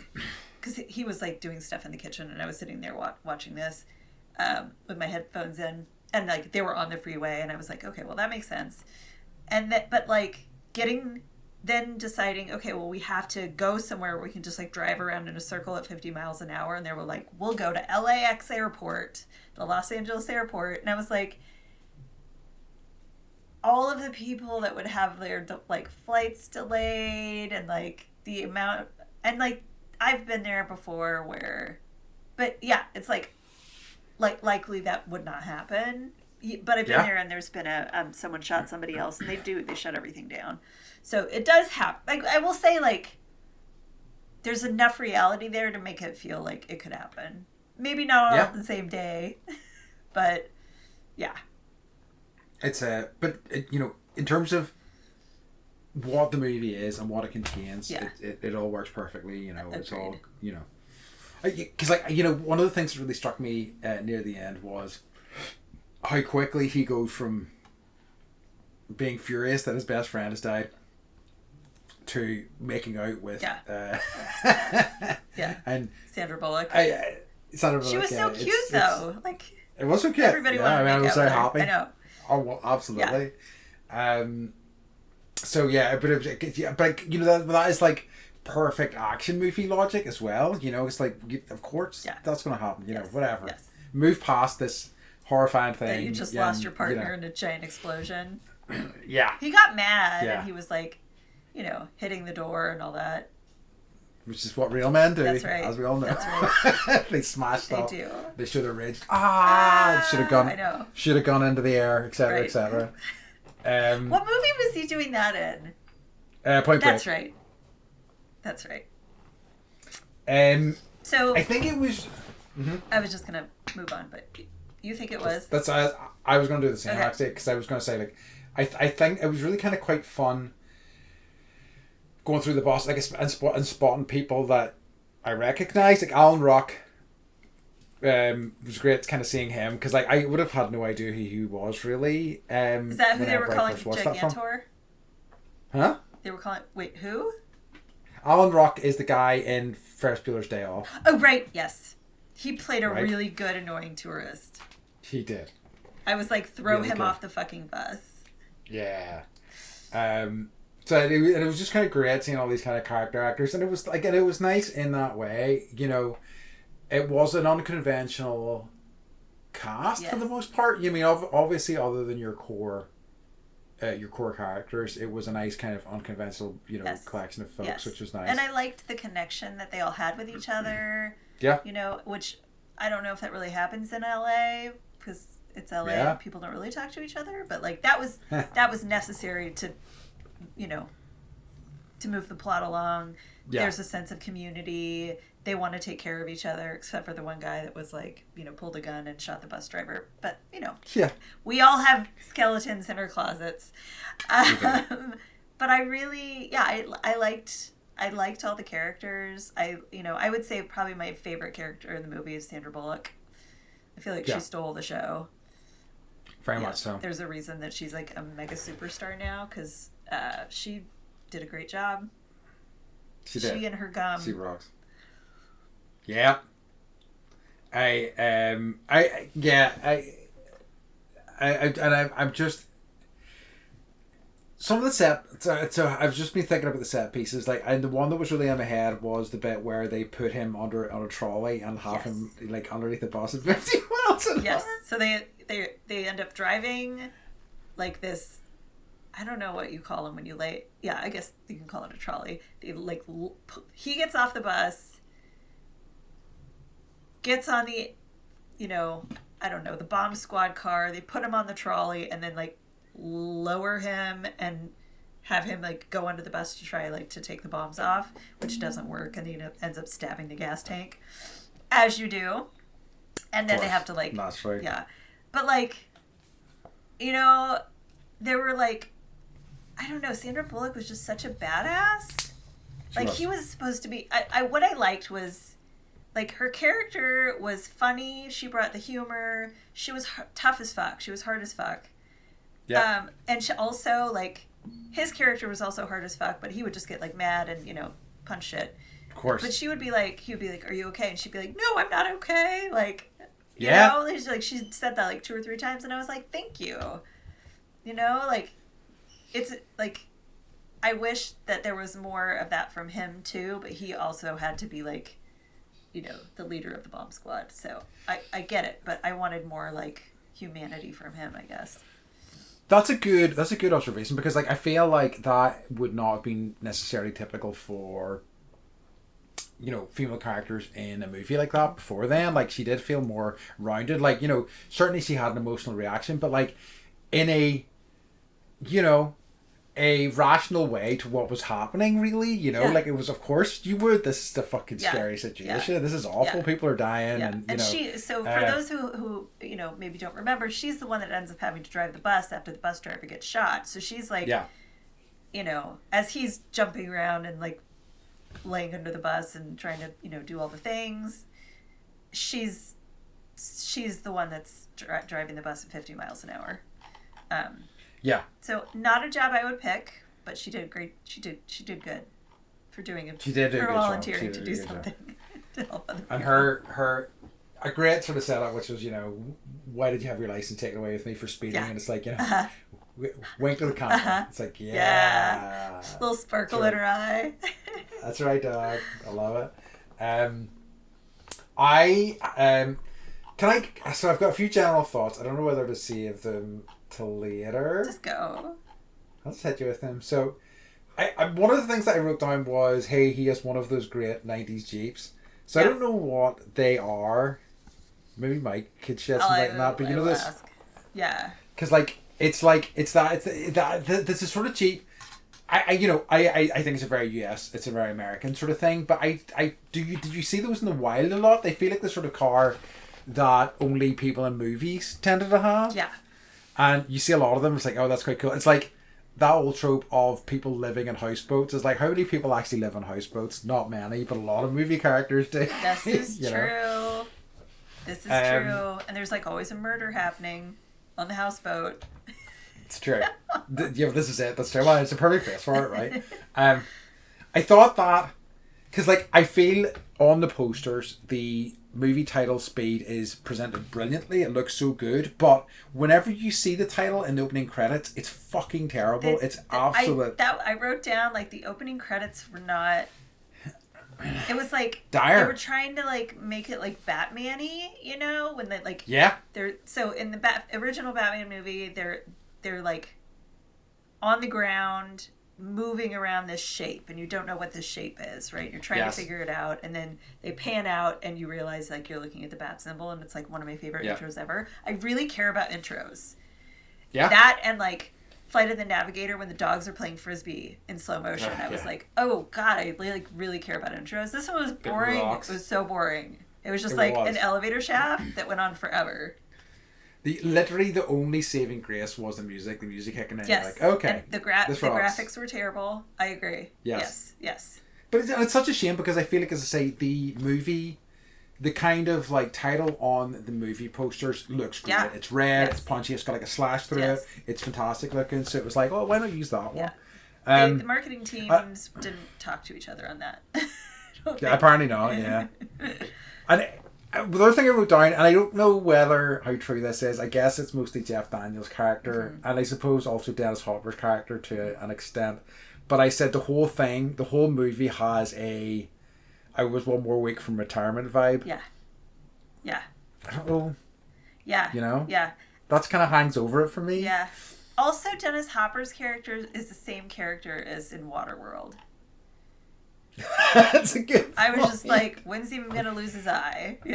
because he was like doing stuff in the kitchen, and I was sitting there watching this with my headphones in, and like they were on the freeway, and I was like, okay, well that makes sense. And but like then deciding, okay, well, we have to go somewhere where we can just like drive around in a circle at 50 miles an hour. And they were like, we'll go to LAX airport, the Los Angeles airport. And I was like, all of the people that would have their like flights delayed, and like the amount, and like I've been there before but yeah, it's like likely that would not happen. But I've been there, and there's been someone shot somebody else, and they shut everything down. So it does happen. Like, I will say, like, there's enough reality there to make it feel like it could happen. Maybe not all on the same day, but yeah.
You know, in terms of what the movie is and what it contains, it all works perfectly. You know, Agreed. It's all, you know, because like, you know, one of the things that really struck me near the end was how quickly he goes from being furious that his best friend has died to making out with
and
Sandra Bullock.
She was so cute though. Like
it was so cute.
Everybody wanted to make
I was
out
so
with her.
happy.
I know.
Oh well, absolutely. Yeah. So yeah, but that is like perfect action movie logic as well. It's like, of course that's going to happen. Whatever.
Yes.
Move past this horrifying thing.
That you just lost your partner in a giant explosion.
Yeah.
He got mad and he was like, hitting the door and all that.
Which is what real men do.
That's right.
As we all know.
That's right.
They smashed up.
They do.
They should have raged. Should have gone.
I know.
Should have gone into the air, etc., etc.
What movie was he doing that in?
Point Break.
That's right.
So I think it was.
Mm-hmm. I was just gonna move on, but you think it was?
I was gonna do the same actually, because I was gonna say like, I think it was really kind of quite fun. Going through the boss, like, and spotting people that I recognise, like Alan Rock. Was great, kind of seeing him, because like I would have had no idea who he was really.
Is that who they were calling Gigantor?
Huh?
They were calling. Wait, who?
Alan Rock is the guy in Ferris Bueller's Day Off.
Oh right, yes, he played a really good annoying tourist.
He did.
I was like, throw him off the fucking bus.
Yeah. So it was just kind of great seeing all these kind of character actors, and it was like, and it was nice in that way. It was an unconventional cast for the most part. You mean obviously, other than your core characters, it was a nice kind of unconventional, collection of folks, which was nice.
And I liked the connection that they all had with each other.
Yeah.
Which I don't know if that really happens in LA, because it's LA and people don't really talk to each other. But like that was necessary to, to move the plot along. Yeah. There's a sense of community. They want to take care of each other, except for the one guy that was like, pulled a gun and shot the bus driver. But, we all have skeletons in our closets. But I really, I liked all the characters. I would say probably my favorite character in the movie is Sandra Bullock. I feel like she stole the show.
Very much so.
There's a reason that she's like a mega superstar now, because she did a great job.
She did.
She and her gum.
She rocks. Yeah. I'm just some of the set. So I've just been thinking about the set pieces. Like, and the one that was really in my head was the bit where they put him on a trolley and have him like underneath the bus at 50 miles an hour.
So they end up driving like this. I don't know what you call them when you lay. Yeah, I guess you can call it a trolley. They like he gets off the bus. Gets on the, I don't know, the bomb squad car. They put him on the trolley and then like lower him and have him like go under the bus to try like to take the bombs off, which doesn't work, and he ends up stabbing the gas tank, as you do. And then they have to like, but like, there were like, I don't know, Sandra Bullock was just such a badass. He was supposed to be. What I liked was, like, her character was funny. She brought the humor. She was tough as fuck. She was hard as fuck. Yeah. And she also, like, his character was also hard as fuck, but he would just get, like, mad and, punch shit.
Of course.
But he would be like, are you okay? And she'd be like, no, I'm not okay. Like, you know? Like, she said that, like, 2 or 3 times, and I was like, thank you. Like, it's, like, I wish that there was more of that from him, too, but he also had to be, like, the leader of the bomb squad. So I get it, but I wanted more like humanity from him, I guess.
That's a good observation, because like I feel like that would not have been necessarily typical for female characters in a movie like that before then. Like, she did feel more rounded. Like, certainly she had an emotional reaction, but like in a a rational way to what was happening, really, like it was, of course you would, this is a fucking scary situation, this is awful, people are dying, and
she, so for those who maybe don't remember, she's the one that ends up having to drive the bus after the bus driver gets shot. So she's like, as he's jumping around and like laying under the bus and trying to do all the things, she's the one that's driving the bus at 50 miles an hour. So not a job I would pick, but she did great. She did good for doing it.
She did do a good
volunteering
job.
to do something to help other people.
And her a great sort of setup, which was, why did you have your license taken away with me for speeding?
Yeah.
And it's like,
Uh-huh.
wink to the camera.
Uh-huh.
It's like,
Yeah. Little sparkle in her eye.
That's right, dog. I love it. So I've got a few general thoughts. I don't know whether to save them till later.
Just go.
I'll just hit you with them. So, I one of the things that I wrote down was, hey, he has one of those great 90s Jeeps. So I don't know what they are. Maybe Mike could shed some light on that. But you know this?
Ask. Yeah.
Because it's this is sort of Jeep. I think it's a very US, it's a very American sort of thing. But did you see those in the wild a lot? They feel like the sort of car that only people in movies tended to have.
Yeah.
And you see a lot of them. It's like, oh, that's quite cool. It's like that old trope of people living in houseboats. Is like, how many people actually live on houseboats? Not many, but a lot of movie characters do.
This is true. This is true. And there's like always a murder happening on the houseboat.
It's true. This is it. That's true. Well, it's a perfect place for it, right? I thought that because I feel on the posters the movie title Speed is presented brilliantly. It looks so good, but whenever you see the title in the opening credits, it's fucking terrible. It's absolute.
I wrote down the opening credits were not. It was
dire.
They were trying to make it Batman-y, when they
yeah.
They're so in the original Batman movie they're on the ground moving around this shape and you don't know what this shape is, right? You're trying to figure it out and then they pan out and you realize you're looking at the bat symbol and it's one of my favorite intros ever. I really care about intros. Yeah. That and Flight of the Navigator when the dogs are playing frisbee in slow motion. I was oh god, I really care about intros. This one was boring. It was so boring. It was just an elevator shaft that went on forever.
Literally the only saving grace was the music. The music kicking in.
Yes.
You're okay.
And the graphics were terrible. I agree. Yes.
But it's such a shame because I feel as I say, the movie, the kind of title on the movie posters looks great. Yeah. It's red. It's punchy. It's got a slash through it. It's fantastic looking. So it was oh, why not use that one?
The marketing teams didn't talk to each other on that.
Apparently not. Yeah. And the other thing I wrote down, and I don't know how true this is, I guess it's mostly Jeff Daniels' character, and I suppose also Dennis Hopper's character to an extent. But I said the whole movie has I was one more week from retirement vibe. Yeah. I don't know.
Yeah. Yeah.
That's kind of hangs over it for me.
Yeah. Also, Dennis Hopper's character is the same character as in Waterworld.
That's a good point.
I was just when's he even gonna lose his eye? He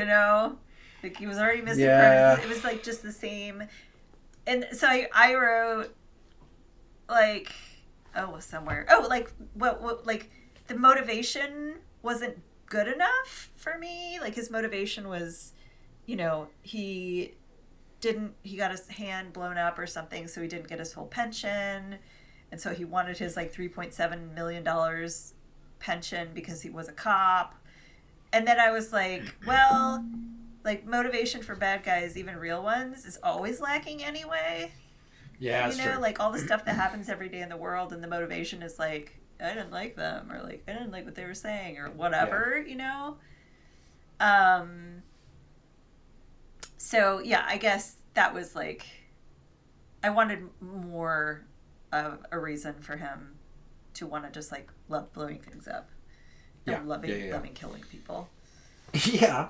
was already missing part of it. It was just the same. And so I wrote somewhere. What the motivation wasn't good enough for me. His motivation was, he got his hand blown up or something, so he didn't get his full pension, and so he wanted his $3.7 million pension because he was a cop. And then I was well, motivation for bad guys, even real ones, is always lacking anyway.
Yeah, that's true.
All the stuff that happens every day in the world and the motivation is I didn't like them, or I didn't like what they were saying, or whatever. So yeah, I guess that was I wanted more of a reason for him to want to just love blowing things up and loving killing people.
Yeah.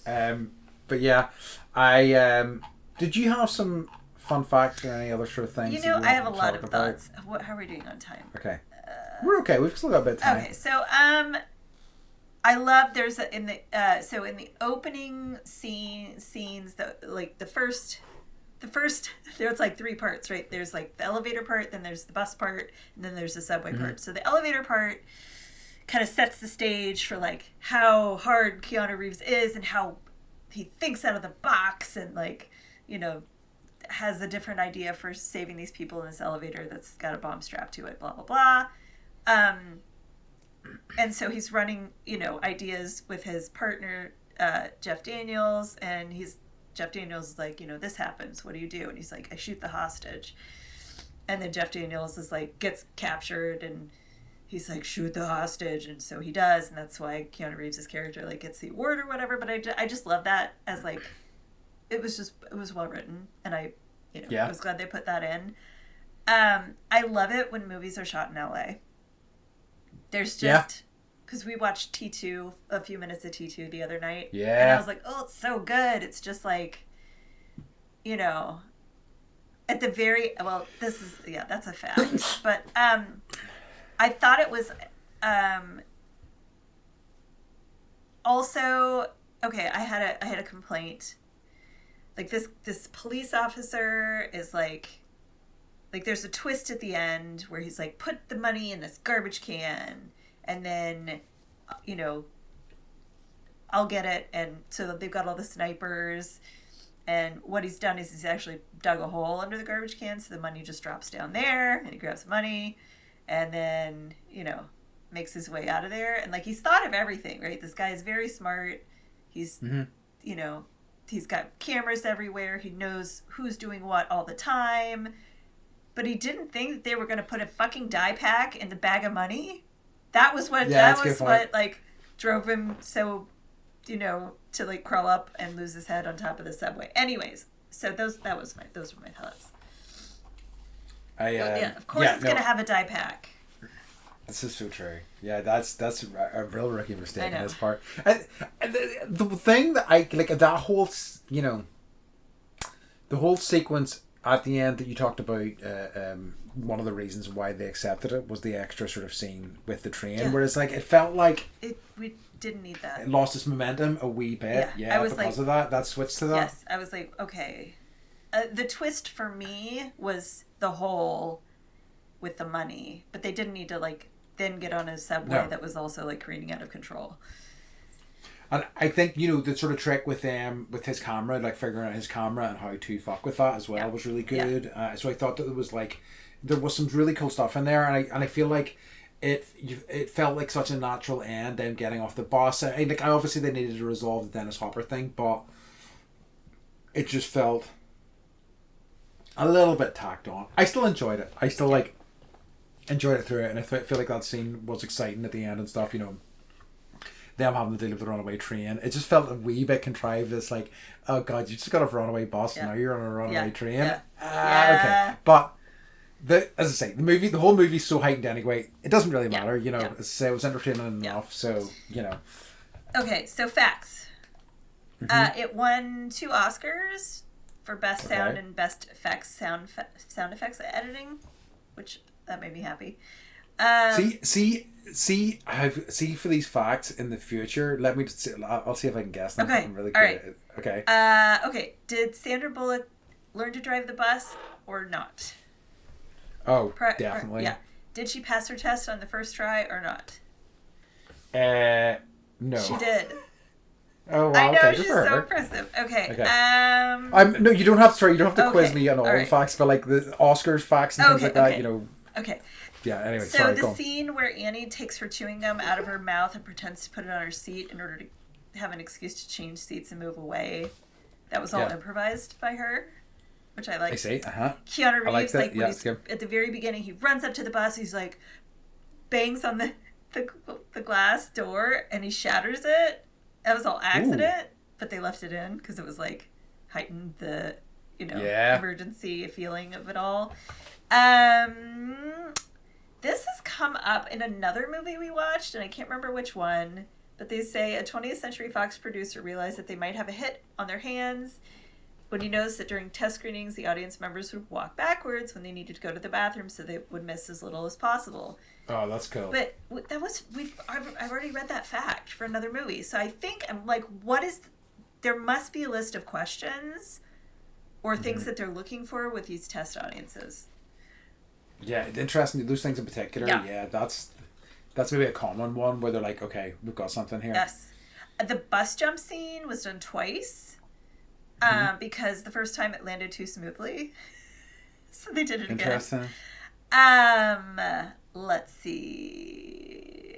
But yeah, I did you have some fun facts or any other sort of things?
I have a lot of thoughts. How are we doing on time?
Okay. We're okay. We've still got a bit of time.
Okay, so I love in the opening scenes the first there's three parts, right? There's the elevator part, then there's the bus part, and then there's the subway part. So the elevator part kind of sets the stage for how hard Keanu Reeves is and how he thinks out of the box and has a different idea for saving these people in this elevator that's got a bomb strapped to it, blah blah blah. And so he's running ideas with his partner Jeff Daniels, and Jeff Daniels is this happens, what do you do? And he's I shoot the hostage. And then Jeff Daniels is gets captured, and he's like, shoot the hostage, and so he does, and that's why Keanu Reeves' character like gets the award or whatever. But I just love that as like, it was well written, and I was glad they put that in. I love it when movies are shot in LA. There's just because we watched T2, a few minutes of T2 the other night, and I was like, oh, it's so good. It's just like, at the very that's a fact. But I thought it was also okay. I had a complaint. Like this police officer is like there's a twist at the end where he's like, put the money in this garbage can, and then I'll get it. And so they've got all the snipers. And what he's done is he's actually dug a hole under the garbage can, so the money just drops down there, and he grabs the money, and then, makes his way out of there. And, like, he's thought of everything, right? This guy is very smart. He's, he's got cameras everywhere. He knows who's doing what all the time. But he didn't think that they were going to put a fucking dye pack in the bag of money. That was what, like, drove him so... to like crawl up and lose his head on top of the subway. Anyways, so those were my thoughts. Of course it's gonna have a dye pack.
This is so true. Yeah, that's a real rookie mistake on his part. And the thing that I like, that whole the whole sequence at the end that you talked about, one of the reasons why they accepted it was the extra sort of scene with the train, whereas like it felt like
we didn't need that.
It lost its momentum a wee bit. Yeah, because of that switched to that.
Yes, I was like, okay. The twist for me was the whole with the money, but they didn't need to like then get on a subway that was also like careening out of control.
And I think, the sort of trick with his camera, like figuring out his camera and how to fuck with that as well was really good. So I thought that there was some really cool stuff in there, and I feel like it felt like such a natural end, them getting off the bus. Obviously they needed to resolve the Dennis Hopper thing, but it just felt a little bit tacked on. I still enjoyed it. I still enjoyed it through it, and I feel like that scene was exciting at the end and stuff. Them having to deal with the runaway train. It just felt a wee bit contrived. It's like, oh god, you just got a runaway bus, and now you're on a runaway train. Okay, but. As I say, the whole movie's so heightened anyway. It doesn't really matter, As I say, it was entertaining enough, so
Okay, so facts. It won 2 Oscars for best sound and best effects, sound effects editing, which that made me happy.
See for these facts in the future. Let me just. I'll see if I can guess them.
Okay,
I'm really
all right.
Okay.
Okay. Did Sandra Bullock learn to drive the bus or not?
Oh, definitely.
Yeah. Did she pass her test on the first try or not?
No.
She did.
Oh, wow.
I know,
okay,
she's so impressive. Okay.
No, you don't have to. You don't have to quiz me on all the
right.
facts, but like the Oscars facts and things like that.
Okay.
Yeah. Anyway,
so the scene where Annie takes her chewing gum out of her mouth and pretends to put it on her seat in order to have an excuse to change seats and move away, that was all improvised by her. Which I like.
I see.
Keanu Reeves,
like
at the very beginning, he runs up to the bus. He's like, bangs on the glass door, and he shatters it. That was all accident, but they left it in because it was like heightened the emergency feeling of it all. This has come up in another movie we watched, and I can't remember which one. But they say a 20th Century Fox producer realized that they might have a hit on their hands when he noticed that during test screenings, the audience members would walk backwards when they needed to go to the bathroom so they would miss as little as possible.
Oh, that's cool.
But I've already read that fact for another movie. So I think I'm like, there must be a list of questions or things that they're looking for with these test audiences.
Yeah, interesting. Those things in particular, that's maybe a common one where they're like, okay, we've got something here.
Yes. The bus jump scene was done twice. Because the first time it landed too smoothly. So they did it again.
Interesting.
Let's see.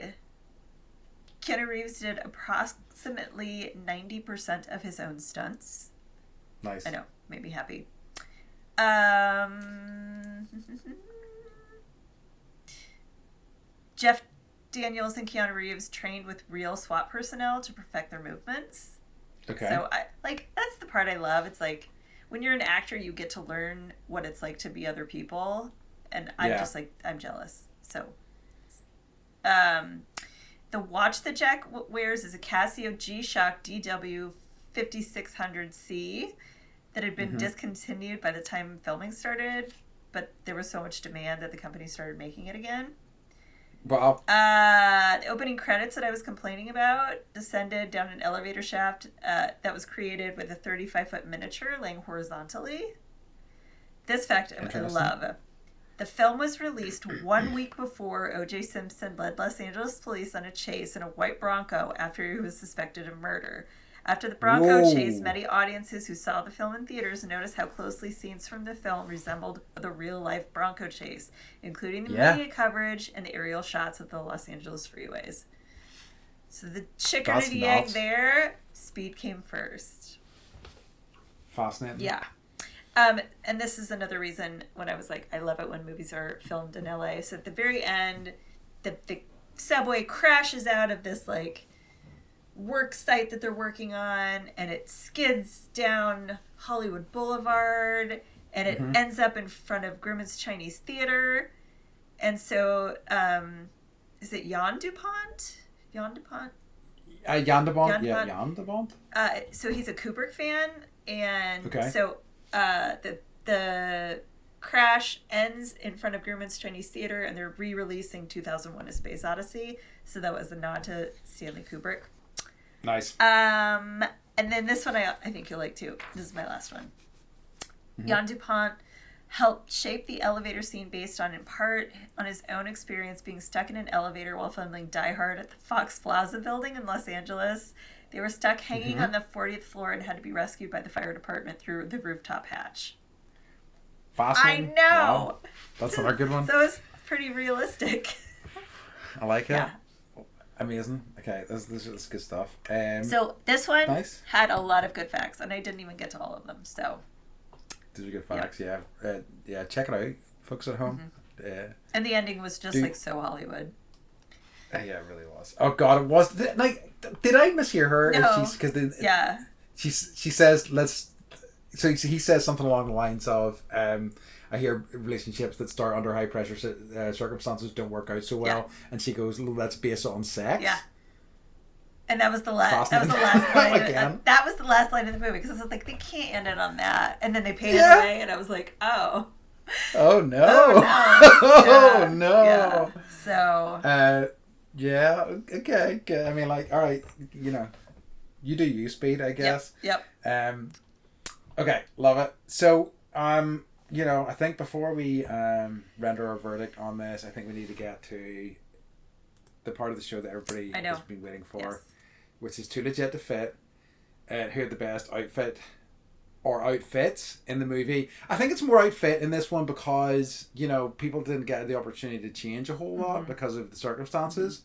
Keanu Reeves did approximately 90% of his own stunts.
Nice.
I know. Made me happy. Jeff Daniels and Keanu Reeves trained with real SWAT personnel to perfect their movements.
Okay.
So that's the part I love. It's like when you're an actor, you get to learn what it's like to be other people, and I'm just like, I'm jealous. So, the watch that Jack wears is a Casio G-Shock DW 5600C that had been discontinued by the time filming started, but there was so much demand that the company started making it again.
Wow.
The opening credits that I was complaining about descended down an elevator shaft that was created with a 35-foot miniature laying horizontally. This fact I love. The film was released 1 week before O.J. Simpson led Los Angeles police on a chase in a white Bronco after he was suspected of murder. After the Bronco chase, many audiences who saw the film in theaters noticed how closely scenes from the film resembled the real-life Bronco chase, including the media coverage and the aerial shots of the Los Angeles freeways. So the chicken or the egg there, speed came first.
Fascinating.
Yeah. And this is another reason when I was like, I love it when movies are filmed in LA. So at the very end, the subway crashes out of this like work site that they're working on, and it skids down Hollywood Boulevard, and it ends up in front of Grumman's Chinese Theater. And so, is it Jan DuPont? Jan DuPont?
Jan DuPont? Yeah, Jan DuPont.
So he's a Kubrick fan, and so the crash ends in front of Grumman's Chinese Theater, and they're re-releasing 2001: A Space Odyssey. So that was a nod to Stanley Kubrick.
Nice.
And then this one I think you'll like too. This is my last one. Jan DuPont helped shape the elevator scene based on, in part, on his own experience being stuck in an elevator while filming Die Hard at the Fox Plaza building in Los Angeles. They were stuck hanging on the 40th floor and had to be rescued by the fire department through the rooftop hatch.
Fascinating.
I know!
Wow. That's another good one.
So it's pretty realistic.
I like it.
Yeah.
Amazing. Okay, this is good stuff.
So this one
had
a lot of good facts, and I didn't even get to all of them. So
these are good facts. Yeah, check it out, folks at home.
And the ending was just like so Hollywood.
Yeah, it really was. Oh God, it was. Did I mishear her?
No.
She says let's. So he says something along the lines of, I hear relationships that start under high pressure circumstances don't work out so well, and she goes, let's base it on sex.
Yeah. And that was the last. That was the last line. That was the last line of the movie, because I was like, they can't end it on that. And then they paid it away, and I was like, oh.
Oh no.
Oh
no.
Yeah. So.
Yeah. Okay. I mean, like, all right. You know, you do you, Speed. I guess.
Yep.
Okay. Love it. So, you know, I think before we render our verdict on this, I think we need to get to the part of the show that everybody has been waiting for, which is Too Legit to Fit. Who had the best outfit or outfits in the movie? I think it's more outfit in this one because, you know, people didn't get the opportunity to change a whole lot because of the circumstances.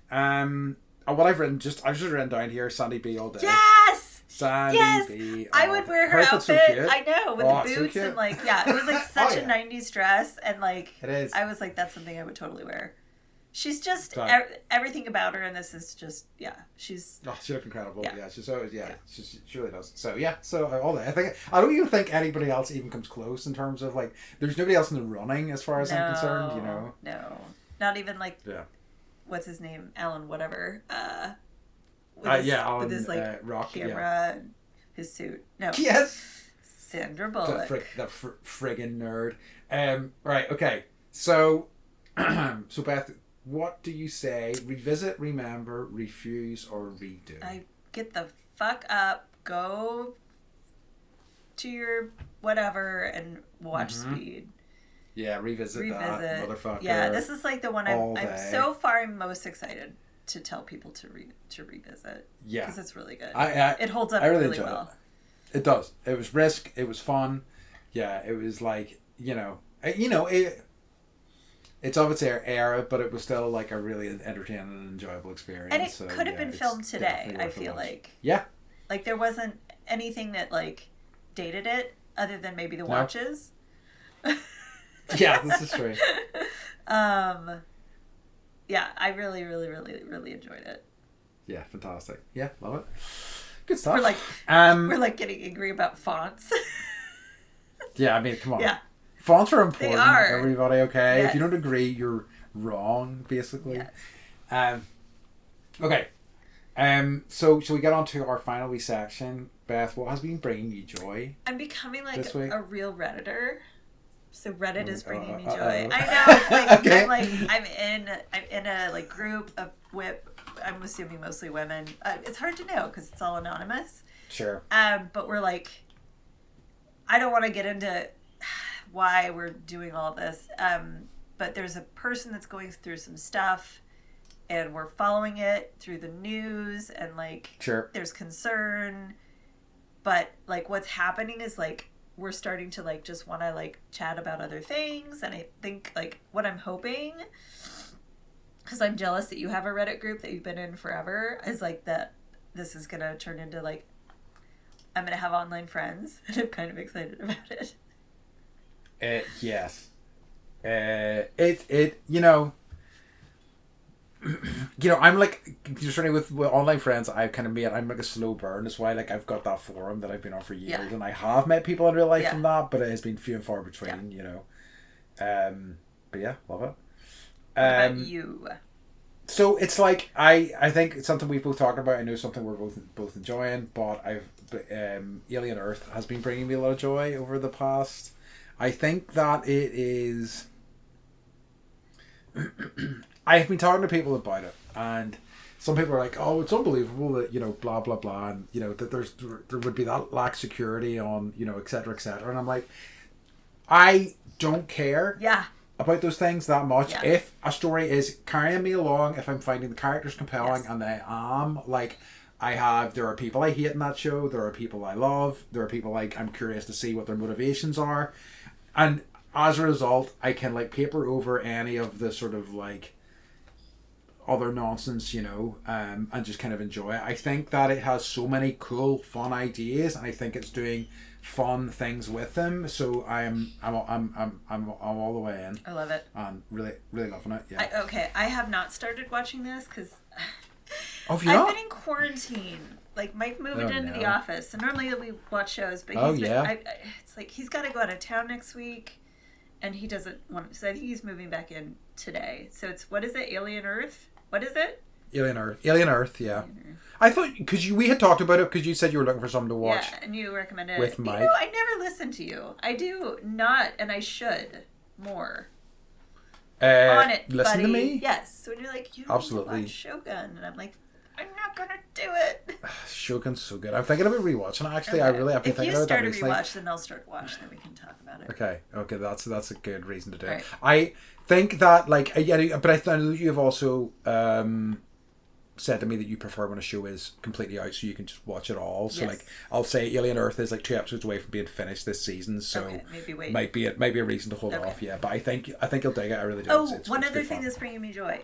What I've written, I've just written down here, Sandy B all day.
Yes!
Sandy B.
I would wear her outfit. So I know, with the boots
so
and like, it was like such a 90s dress, and like,
it is.
I was like, that's something I would totally wear. She's just everything about her, and this is just she's.
Oh, she looked incredible. Yeah, she's always she really does. So so all that. I don't even think anybody else even comes close in terms of like. There's nobody else in the running as far as I'm concerned. You know.
No, not even like.
Yeah.
What's his name? Alan whatever.
Alan,
with his like
rock,
camera, and his suit. No.
Yes.
Sandra Bullock.
The friggin' nerd. Right. Okay. So, so Beth, what do you say? Revisit, remember, refuse, or redo?
I get the fuck up. Go to your whatever and watch Speed.
Yeah, revisit that motherfucker.
Yeah, this is like the one I'm so far most excited to tell people to revisit. Yeah, because it's really good. It holds up really well.
It does. It was risk. It was fun. Yeah, it was like it's of its era, but it was still like a really entertaining and enjoyable experience.
And it could have been filmed today. I feel like.
Yeah.
Like there wasn't anything that like dated it, other than maybe the watches.
Yeah, this is true.
yeah, I really, really, really, really enjoyed it.
Yeah, fantastic. Yeah, love it. Good stuff.
We're like getting angry about fonts.
Yeah, I mean, come on.
Yeah.
Fonts are important.
They are.
Everybody, okay?
Yes.
If you don't agree, you're wrong, basically.
Yes.
Okay. So shall we get on to our final wee section? Beth, what has been bringing you joy?
I'm becoming like
this week?
a real Redditor. So Reddit is bringing me joy.
uh-oh.
I know. It's like,
Okay.
I'm in a like group of I'm assuming mostly women. It's hard to know because it's all anonymous.
Sure.
But we're like, I don't want to get into why we're doing all this. But there's a person that's going through some stuff, and we're following it through the news, and like,
Sure.
there's concern. But like, what's happening is like, we're starting to like just want to like chat about other things, and I think like what I'm hoping, because I'm jealous that you have a Reddit group that you've been in forever, is like that this is gonna turn into like I'm gonna have online friends, and I'm kind of excited about it.
Yes. It I'm like just running with online friends. I've kind of made. I'm like a slow burn. That's why like I've got that forum that I've been on for years, and I have met people in real life from that, but it has been few and far between. But yeah, love it.
What about you?
So it's like I think it's something we've both talked about. I know something we're both enjoying, but Alien Earth has been bringing me a lot of joy over the past. I think that it is. I have been talking to people about it, and some people are like, "Oh, it's unbelievable that blah blah blah," and that there would be that lack of security on etc etc. And I'm like, I don't care.
Yeah.
About those things that much.
Yeah.
If a story is carrying me along, if I'm finding the characters compelling, and I am like, there are people I hate in that show. There are people I love. There are people like I'm curious to see what their motivations are, and as a result, I can like paper over any of the sort of like other nonsense, and just kind of enjoy it. I think that it has so many cool, fun ideas, and I think it's doing fun things with them. So I'm all the way in.
I love it.
And really, really loving it. Yeah.
I have not started watching this because
I've been
in quarantine. Like Mike moved into the office, and normally we watch shows, but it's like he's got to go out of town next week, and he doesn't want. So I think he's moving back in today. So it's what is it? Alien Earth? What is it?
Alien Earth. Yeah. Alien Earth. I thought because we had talked about it because you said you were looking for something to watch.
Yeah, and you recommended it
with Mike.
I never listen to you. I do not, and I should more. On it,
listen
buddy.
to me.
Yes, when you're like, you
absolutely
watch Shogun, and I'm like, I'm not gonna do it.
Shogun's so good. I'm thinking about rewatching it. Actually, I really have been thinking about that.
If you start a rewatch, then I'll start watching. Then we can talk about it.
Okay, that's a good reason to do it.
Right.
I think that like but I know you have also said to me that you prefer when a show is completely out, so you can just watch it all. So like I'll say Alien Earth is like 2 episodes away from being finished this season, so
maybe wait.
might be a reason to hold off. Yeah, but I think you'll dig it. I really do.
Oh, one other thing that's bringing me joy.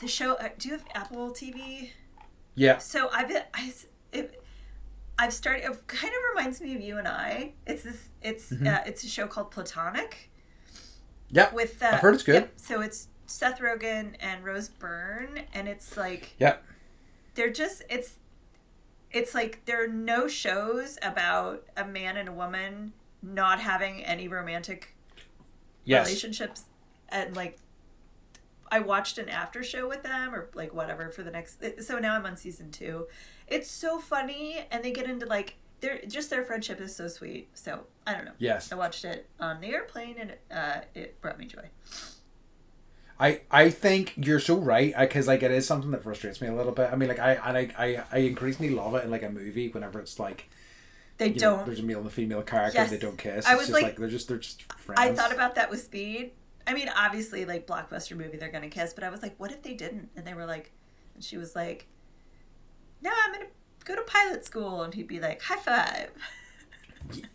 The show. Do you have Apple TV?
Yeah.
So I've started. It kind of reminds me of You and I. It's a show called Platonic.
Yep. I've heard it's good.
Yep. So it's Seth Rogen and Rose Byrne, and it's like.
Yep.
They're just it's like there are no shows about a man and a woman not having any romantic relationships, and like I watched an after show with them or like whatever for the next. So now I'm on season 2. It's so funny, and they get into like their friendship is so sweet. So I don't know.
Yes,
I watched it on the airplane, and it brought me joy.
I think you're so right because like it is something that frustrates me a little bit. I mean, like I increasingly love it in like a movie whenever it's like there's a male and a female character and they don't kiss. It's just like they're just friends.
I thought about that with Speed. I mean, obviously, like blockbuster movie, they're gonna kiss, but I was like, what if they didn't? And they were like, and she was like, no, I'm gonna go to pilot school, and he'd be like, high five.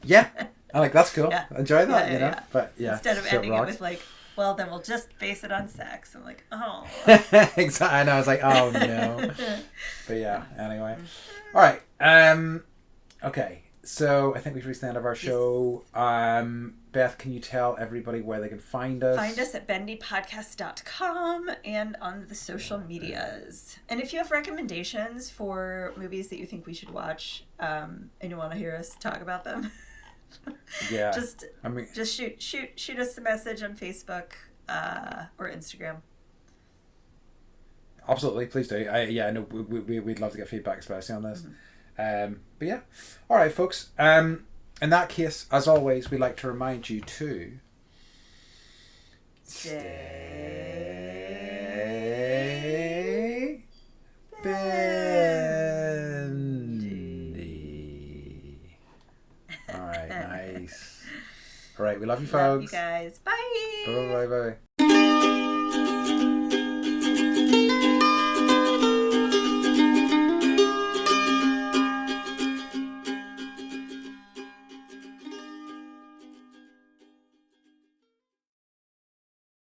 Yeah, I like that's cool.
Yeah.
Enjoy that, you know. Yeah. But yeah,
instead of ending it with like. Well, then we'll just base it on sex. I'm like, oh.
Exactly. I know. I was like, oh no. But yeah. Anyway. All right. Okay. So I think we've reached the end of our show. Beth, can you tell everybody where they can find us?
Find us at bendypodcast.com and on the social medias. And if you have recommendations for movies that you think we should watch, and you want to hear us talk about them, just shoot us a message on Facebook or Instagram.
Absolutely, please do. We'd love to get feedback, especially on this. But yeah, all right, folks. In that case, as always, we'd like to remind you to stay bendy. All right, nice. All right, we love you, folks.
Love you guys. Bye.
Bye.